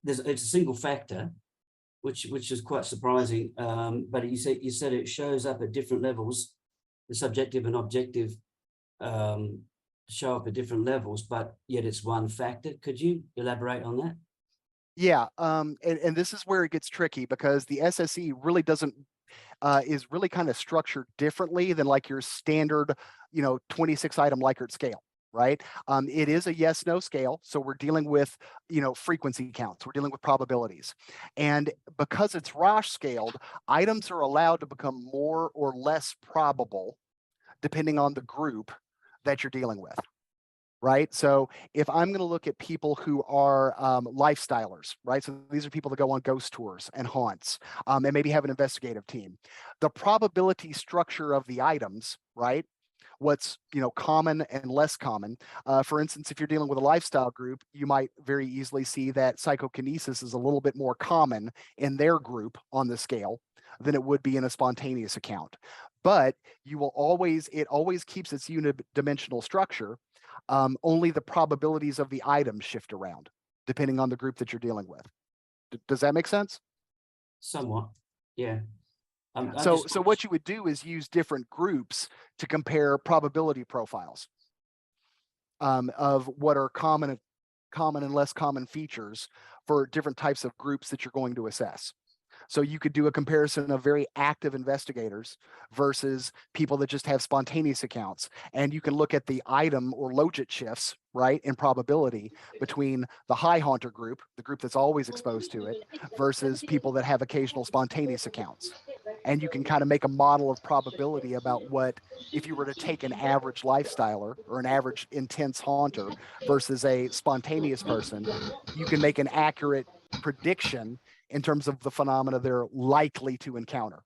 it's a single factor, which is quite surprising. But you said it shows up at different levels. The subjective and objective show up at different levels, but yet it's one factor. Could you elaborate on that? Yeah, and this is where it gets tricky because the SSE really doesn't is really kind of structured differently than like your standard, 26 item Likert scale, right? It is a yes/no scale, so we're dealing with, frequency counts. We're dealing with probabilities, and because it's Roche scaled, items are allowed to become more or less probable depending on the group that you're dealing with. Right. So if I'm going to look at people who are lifestylers, right? So these are people that go on ghost tours and haunts and maybe have an investigative team. The probability structure of the items, right? What's common and less common. For instance, if you're dealing with a lifestyle group, you might very easily see that psychokinesis is a little bit more common in their group on the scale than it would be in a spontaneous account. But it always keeps its unidimensional structure. Only the probabilities of the items shift around depending on the group that you're dealing with. Does that make sense? Somewhat, yeah. So what you would do is use different groups to compare probability profiles of what are common and less common features for different types of groups that you're going to assess. So you could do a comparison of very active investigators versus people that just have spontaneous accounts. And you can look at the item or logit shifts, right, in probability between the high haunter group, the group that's always exposed to it, versus people that have occasional spontaneous accounts. And you can kind of make a model of probability about what, if you were to take an average lifestyler or an average intense haunter versus a spontaneous person, you can make an accurate prediction in terms of the phenomena they're likely to encounter.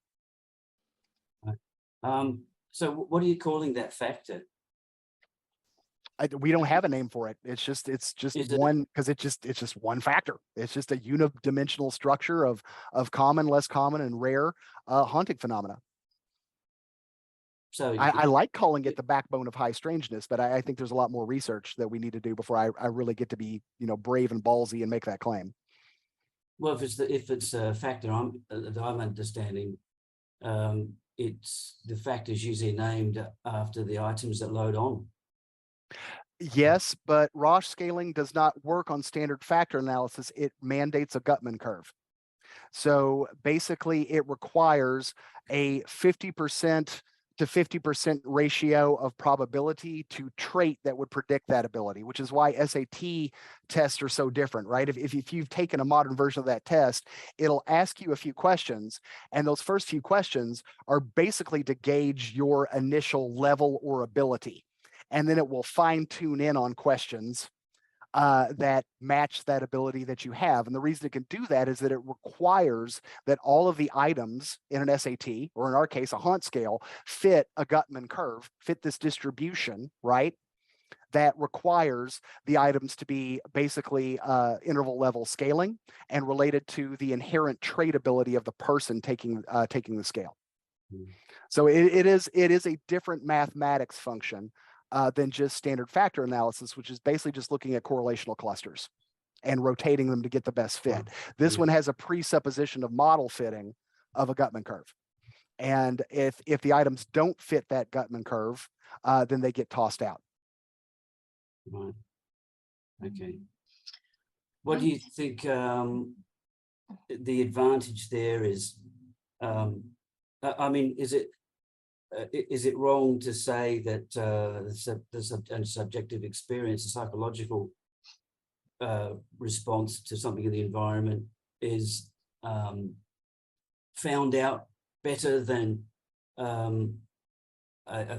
So what are you calling that factor? We don't have a name for it. It's just one, because it's just one factor. It's just a unidimensional structure of common, less common, and rare haunting phenomena. So I like calling it the backbone of high strangeness, but I think there's a lot more research that we need to do before I really get to be brave and ballsy and make that claim. Well, if it's a factor that I'm understanding, it's the factors usually named after the items that load on. Yes, but Roche scaling does not work on standard factor analysis. It mandates a Gutman curve. So basically, it requires a 50% to 50% ratio of probability to trait that would predict that ability, which is why SAT tests are so different, right? If you've taken a modern version of that test, it'll ask you a few questions, and those first few questions are basically to gauge your initial level or ability. And then it will fine tune in on questions that match that ability that you have. And the reason it can do that is that it requires that all of the items in an SAT, or in our case, a haunt scale, fit a Gutman curve, fit this distribution, right? that requires the items to be basically interval level scaling and related to the inherent tradeability of the person taking the scale. So it is a different mathematics function than just standard factor analysis, which is basically just looking at correlational clusters and rotating them to get the best fit. This one has a presupposition of model fitting of a Gutman curve. And if the items don't fit that Gutman curve, then they get tossed out. Right. Okay. What do you think the advantage there is? I mean, is it wrong to say that the subjective experience, the psychological response to something in the environment is found out better than a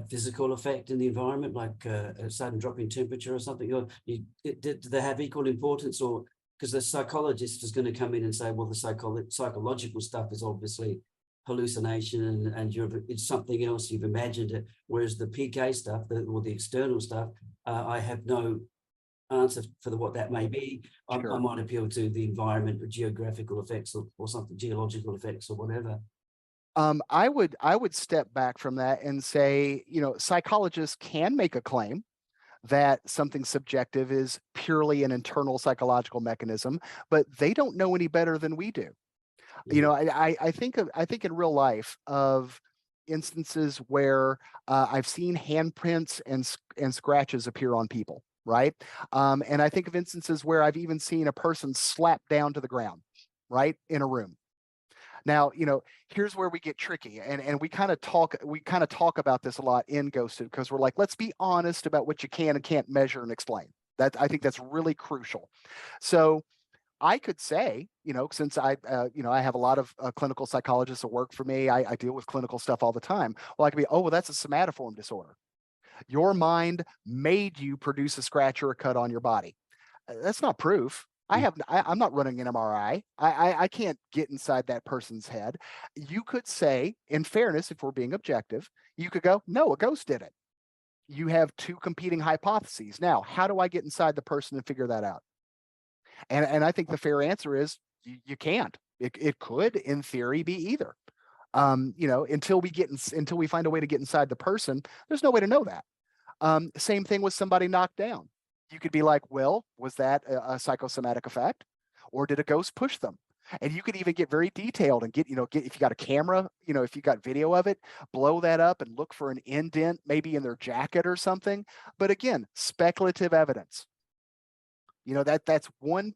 physical effect in the environment, like a sudden drop in temperature or something? Or do they have equal importance? Or because the psychologist is going to come in and say, well, the psychological stuff is obviously hallucination and it's something else, you've imagined it, whereas the PK stuff, or the external stuff, I have no answer for what that may be. Sure. I might appeal to the environment or geographical effects or something, geological effects or whatever. I would step back from that and say, psychologists can make a claim that something subjective is purely an internal psychological mechanism, but they don't know any better than we do. I think in real life of instances where I've seen handprints and scratches appear on people, right? And I think of instances where I've even seen a person slap down to the ground, right, in a room. Now, here's where we get tricky, and we kind of talk about this a lot in Ghosted, because we're like, let's be honest about what you can and can't measure and explain. I think that's really crucial. So I could say, since I have a lot of clinical psychologists that work for me, I deal with clinical stuff all the time. Well, I could be, oh, well, that's a somatoform disorder. Your mind made you produce a scratch or a cut on your body. That's not proof. I'm not running an MRI. I can't get inside that person's head. You could say, in fairness, if we're being objective, you could go, no, a ghost did it. You have two competing hypotheses. Now, how do I get inside the person and figure that out? And I think the fair answer is you can't. It could, in theory, be either. Until we find a way to get inside the person, there's no way to know that. Same thing with somebody knocked down. You could be like, well, was that a psychosomatic effect, or did a ghost push them? And you could even get very detailed and get if you got a camera, if you got video of it, blow that up and look for an indent maybe in their jacket or something. But again, speculative evidence. That's one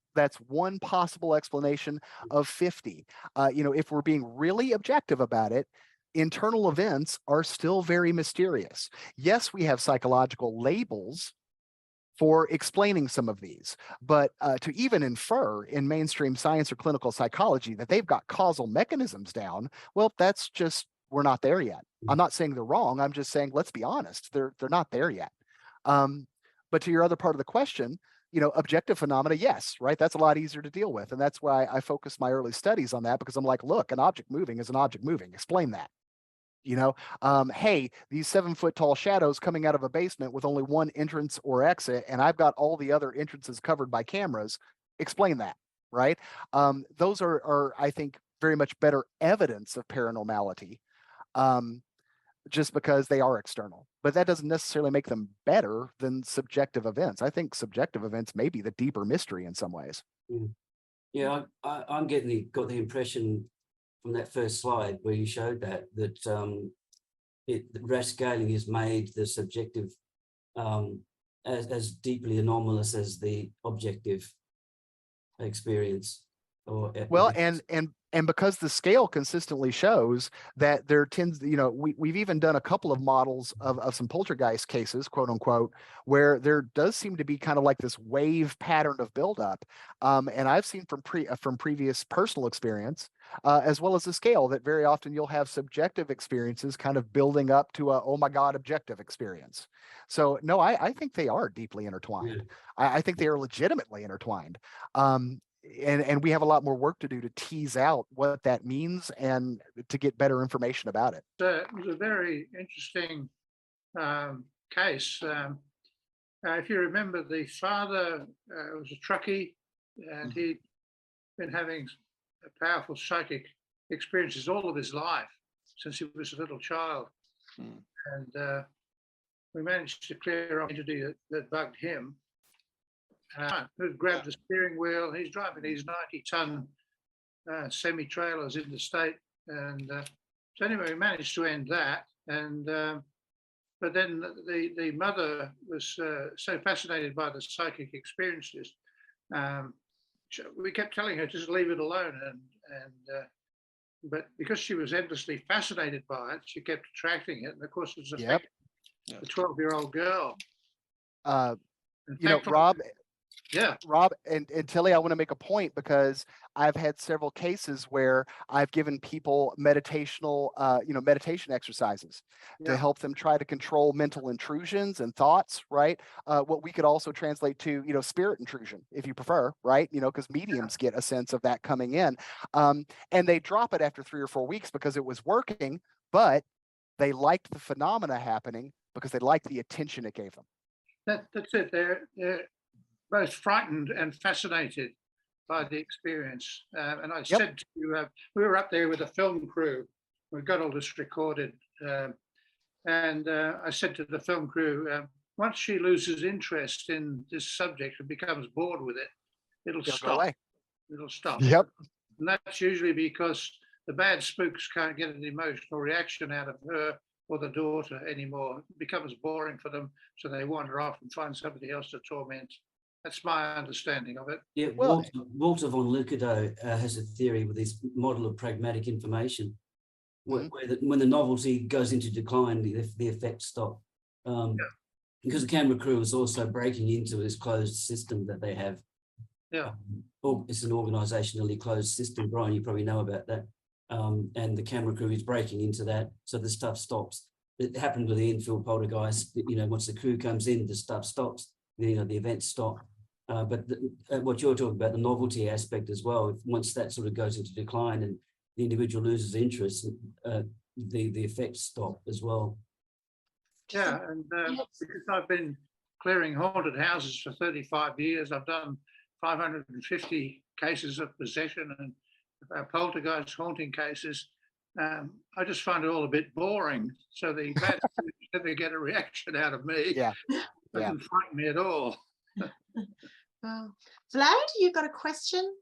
possible explanation of 50. If we're being really objective about it, internal events are still very mysterious. Yes, we have psychological labels for explaining some of these, but to even infer in mainstream science or clinical psychology that they've got causal mechanisms down, well, that's just, we're not there yet. I'm not saying they're wrong. I'm just saying, let's be honest, they're not there yet. But to your other part of the question, objective phenomena, yes, right? That's a lot easier to deal with. And that's why I focus my early studies on that, because I'm like, look, an object moving is an object moving. Explain that. Hey, these 7-foot tall shadows coming out of a basement with only one entrance or exit, and I've got all the other entrances covered by cameras. Explain that, right? Those are, I think, very much better evidence of paranormality, just because they are external. But that doesn't necessarily make them better than subjective events. I think subjective events may be the deeper mystery in some ways. Yeah, I'm got the impression from that first slide where you showed that the RAS scaling has made the subjective as deeply anomalous as the objective experience. Well, and because the scale consistently shows that there tends, we've even done a couple of models of some poltergeist cases, quote unquote, where there does seem to be kind of like this wave pattern of buildup. And I've seen from previous personal experience, as well as the scale, that very often you'll have subjective experiences kind of building up to a, oh my God, objective experience. So no, I think they are deeply intertwined. Yeah. I think they are legitimately intertwined. And we have a lot more work to do to tease out what that means and to get better information about it. It was a very interesting case. if you remember, the father was a truckie, and he'd been having powerful psychic experiences all of his life since he was a little child. And we managed to clear off an entity that bugged him. Who grabbed the steering wheel. He's driving these 90-ton semi-trailers in the state. And so anyway, we managed to end that. And but then the mother was so fascinated by the psychic experiences. We kept telling her, just leave it alone. But because she was endlessly fascinated by it, she kept attracting it. And of course, it was affecting the 12-year-old girl. Rob, yeah, Rob and Tilly, I want to make a point because I've had several cases where I've given people meditational, meditation exercises to help them try to control mental intrusions and thoughts, right? What we could also translate to, spirit intrusion, if you prefer, right? Because mediums get a sense of that coming in, and they drop it after 3 or 4 weeks because it was working, but they liked the phenomena happening because they liked the attention it gave them. That's it. They're both frightened and fascinated by the experience. And I said to you, we were up there with a film crew. We got all this recorded. And I said to the film crew, once she loses interest in this subject and becomes bored with it, it'll stop. It'll stop. Yep. And that's usually because the bad spooks can't get an emotional reaction out of her or the daughter anymore. It becomes boring for them, so they wander off and find somebody else to torment. That's my understanding of it. Yeah, Walter von Lukado has a theory with this model of pragmatic information, where when the novelty goes into decline, the effects stop. Because the camera crew is also breaking into this closed system that they have. Yeah. It's an organisationally closed system, Brian, you probably know about that. And the camera crew is breaking into that, so the stuff stops. It happened with the infill poltergeist. Once the crew comes in, the stuff stops. The events stop. But what you're talking about, the novelty aspect as well. Once that sort of goes into decline and the individual loses interest, the effects stop as well. Yeah, and because I've been clearing haunted houses for 35 years, I've done 550 cases of possession and poltergeist haunting cases. I just find it all a bit boring. So the bad never get a reaction out of me. Yeah. Doesn't frighten me at all. Vlad, you got a question?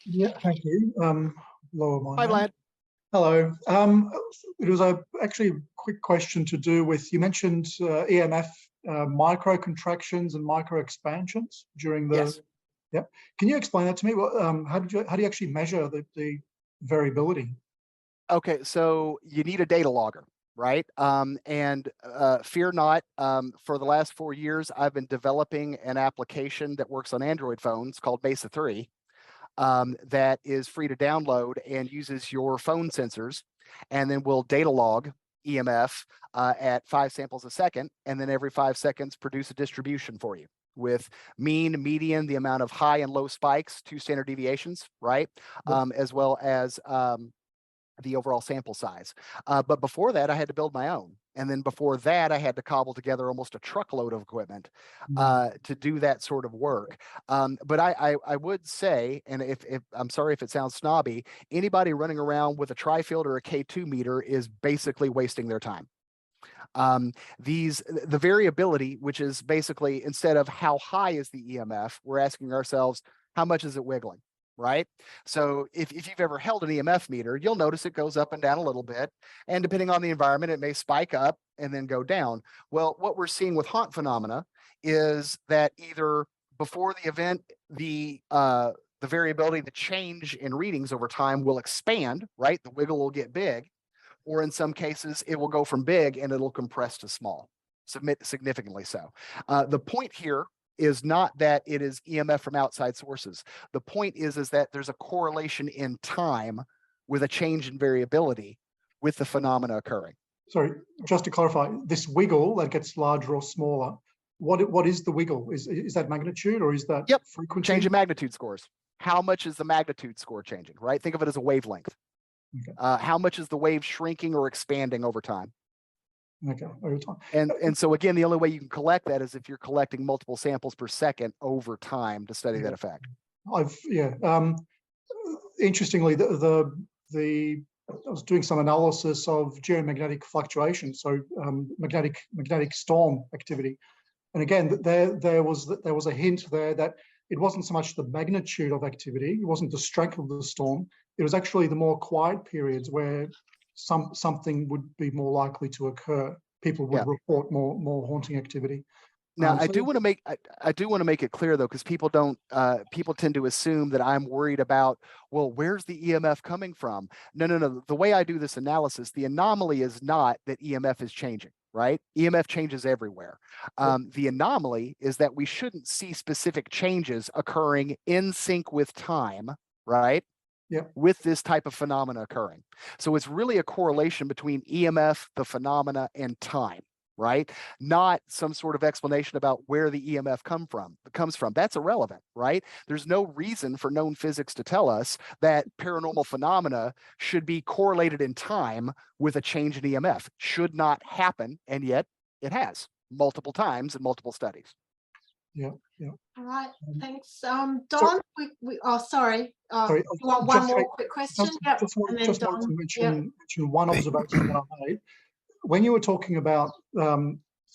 Yeah, thank you. Lower my Hi, hand. Vlad. Hello. It was actually a quick question to do with, you mentioned EMF micro contractions and micro expansions during the. Yes. Yep. Can you explain that to me? How do you actually measure the variability? Okay, so you need a data logger, right? And fear not, for the last 4 years, I've been developing an application that works on Android phones called Mesa 3 that is free to download and uses your phone sensors, and then will data log EMF at 5 samples a second, and then every 5 seconds produce a distribution for you with mean, median, the amount of high and low spikes, 2 standard deviations, right? As well as the overall sample size. But before that, I had to build my own. And then before that, I had to cobble together almost a truckload of equipment to do that sort of work. But I would say, and if I'm sorry if it sounds snobby, anybody running around with a tri-field or a K2 meter is basically wasting their time. The variability, which is basically, instead of how high is the EMF, we're asking ourselves, how much is it wiggling? Right? So if you've ever held an EMF meter, you'll notice it goes up and down a little bit. And depending on the environment, it may spike up and then go down. Well, what we're seeing with haunt phenomena is that either before the event, the variability, the change in readings over time will expand, right? The wiggle will get big, or in some cases, it will go from big and it'll compress to small, significantly so. The point here is not that it is EMF from outside sources. The point is that there's a correlation in time with a change in variability with the phenomena occurring. Sorry, just to clarify, this wiggle that gets larger or smaller, what is the wiggle? Is that magnitude or is that frequency? Change in magnitude scores. How much is the magnitude score changing, right? Think of it as a wavelength. Okay. How much is the wave shrinking or expanding over time? Okay, over time. And so again, the only way you can collect that is if you're collecting multiple samples per second over time to study that effect. Interestingly, I was doing some analysis of geomagnetic fluctuations, so magnetic storm activity, and again, there was a hint there that it wasn't so much the magnitude of activity, it wasn't the strength of the storm, it was actually the more quiet periods where something would be more likely to occur. People would report more haunting activity. Now, I do want to make it clear though, because people tend to assume that I'm worried about, well, where's the EMF coming from? No. The way I do this analysis, the anomaly is not that EMF is changing, right? EMF changes everywhere. The anomaly is that we shouldn't see specific changes occurring in sync with time, right? With this type of phenomena occurring. So it's really a correlation between EMF, the phenomena, and time, right? Not some sort of explanation about where the EMF comes from. That's irrelevant, right? There's no reason for known physics to tell us that paranormal phenomena should be correlated in time with a change in EMF. Should not happen, and yet it has multiple times in multiple studies. All right, thanks. Don, sorry. Sorry, you want one more quick question? Just wanted to mention one observation that I made. When you were talking about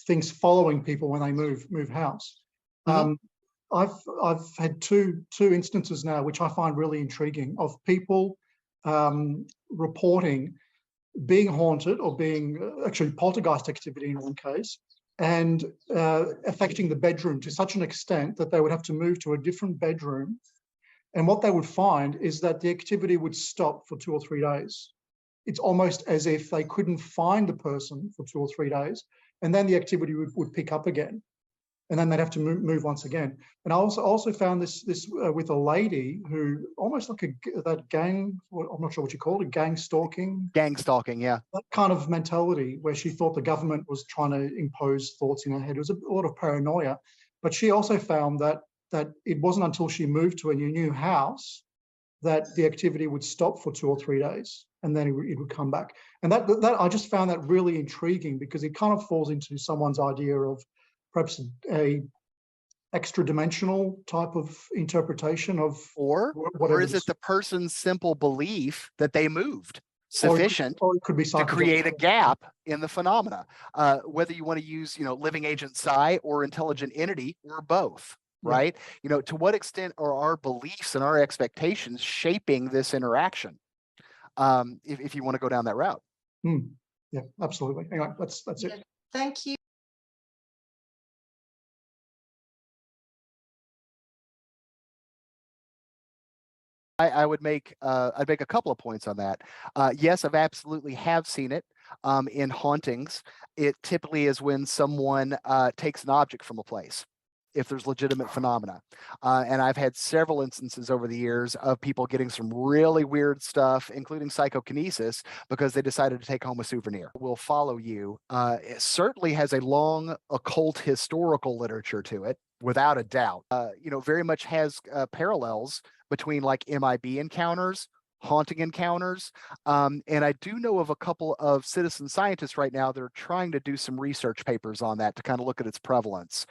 things following people when they move house, I've had two instances now which I find really intriguing of people reporting being haunted or being actually poltergeist activity in one case, and affecting the bedroom to such an extent that they would have to move to a different bedroom. And what they would find is that the activity would stop for 2 or 3 days. It's almost as if they couldn't find the person for 2 or 3 days, and then the activity would pick up again, and then they'd have to move once again. And I also found this with a lady who almost like that gang, I'm not sure what you call it, gang stalking, yeah, that kind of mentality where she thought the government was trying to impose thoughts in her head. It was a lot of paranoia, but she also found that it wasn't until she moved to a new house that the activity would stop for 2 or 3 days, and then it would come back. And that I just found that really intriguing, because it kind of falls into someone's idea of perhaps a extra dimensional type of interpretation of, or is it the person's simple belief that they moved sufficient or it could be to create a gap in the phenomena, whether you want to use living agent psi or intelligent entity or both. Right? To what extent are our beliefs and our expectations shaping this interaction? If you want to go down that route. Yeah, absolutely. Anyway, that's it. Thank you. I'd make a couple of points on that. Yes, I've absolutely have seen it in hauntings. It typically is when someone takes an object from a place, if there's legitimate phenomena. And I've had several instances over the years of people getting some really weird stuff, including psychokinesis, because they decided to take home a souvenir. Will follow you. It certainly has a long occult historical literature to it, without a doubt. Very much has parallels between like MIB encounters, haunting encounters. And I do know of a couple of citizen scientists right now that are trying to do some research papers on that to kind of look at its prevalence.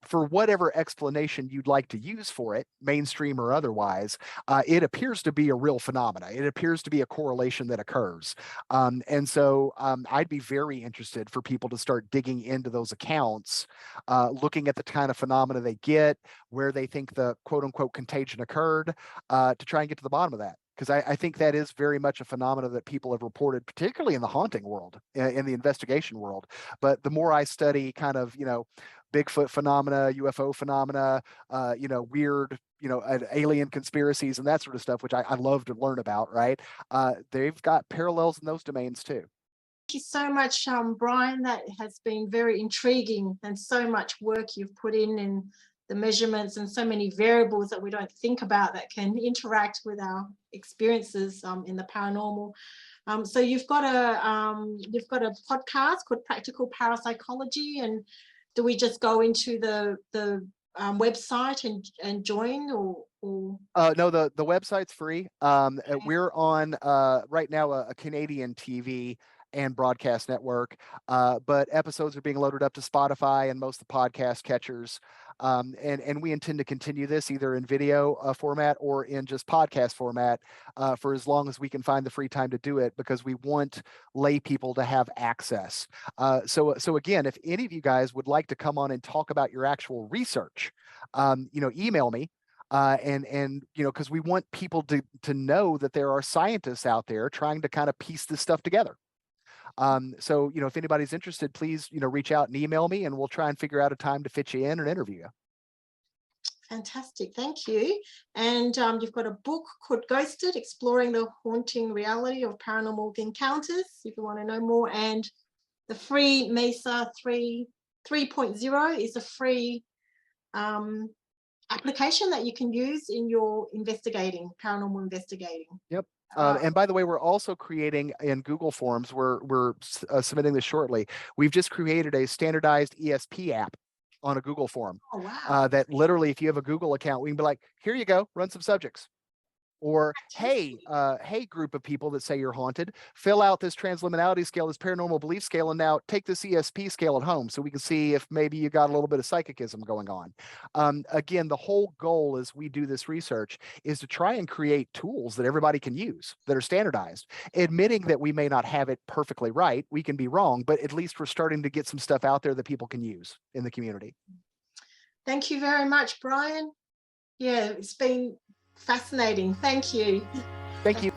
For whatever explanation you'd like to use for it, mainstream or otherwise, it appears to be a real phenomena. It appears to be a correlation that occurs. And so I'd be very interested for people to start digging into those accounts, looking at the kind of phenomena they get, where they think the quote unquote contagion occurred, to try and get to the bottom of that. Because I think that is very much a phenomena that people have reported, particularly in the haunting world, in the investigation world. But the more I study kind of, Bigfoot phenomena, UFO phenomena, weird, alien conspiracies and that sort of stuff, which I love to learn about, right? They've got parallels in those domains too. Thank you so much, Brian. That has been very intriguing, and so much work you've put in the measurements and so many variables that we don't think about that can interact with our experiences in the paranormal. So you've got a podcast called Practical Parapsychology, and do we just go into the website and join, or? No, the website's free. We're on right now a Canadian TV and broadcast network. But episodes are being loaded up to Spotify and most of the podcast catchers. And we intend to continue this either in video format or in just podcast format for as long as we can find the free time to do it, because we want lay people to have access. So again, if any of you guys would like to come on and talk about your actual research, email me. And because we want people to know that there are scientists out there trying to kind of piece this stuff together. So if anybody's interested, please, reach out and email me, and we'll try and figure out a time to fit you in and interview you. Fantastic, thank you. And you've got a book called Ghosted, Exploring the Haunting Reality of Paranormal Encounters, if you want to know more. And the free MESA 3.0 is a free application that you can use in your paranormal investigating. Yep. And by the way, we're also creating in Google Forms, we're submitting this shortly. We've just created a standardized ESP app on a Google form. Oh, wow. That literally, if you have a Google account, we can be like, here you go, run some subjects. Or, hey, group of people that say you're haunted, fill out this transliminality scale, this paranormal belief scale, and now take this ESP scale at home so we can see if maybe you got a little bit of psychicism going on. Again, the whole goal as we do this research is to try and create tools that everybody can use that are standardized, admitting that we may not have it perfectly right. We can be wrong, but at least we're starting to get some stuff out there that people can use in the community. Thank you very much, Brian. Yeah, it's been fascinating. Thank you. Thank you.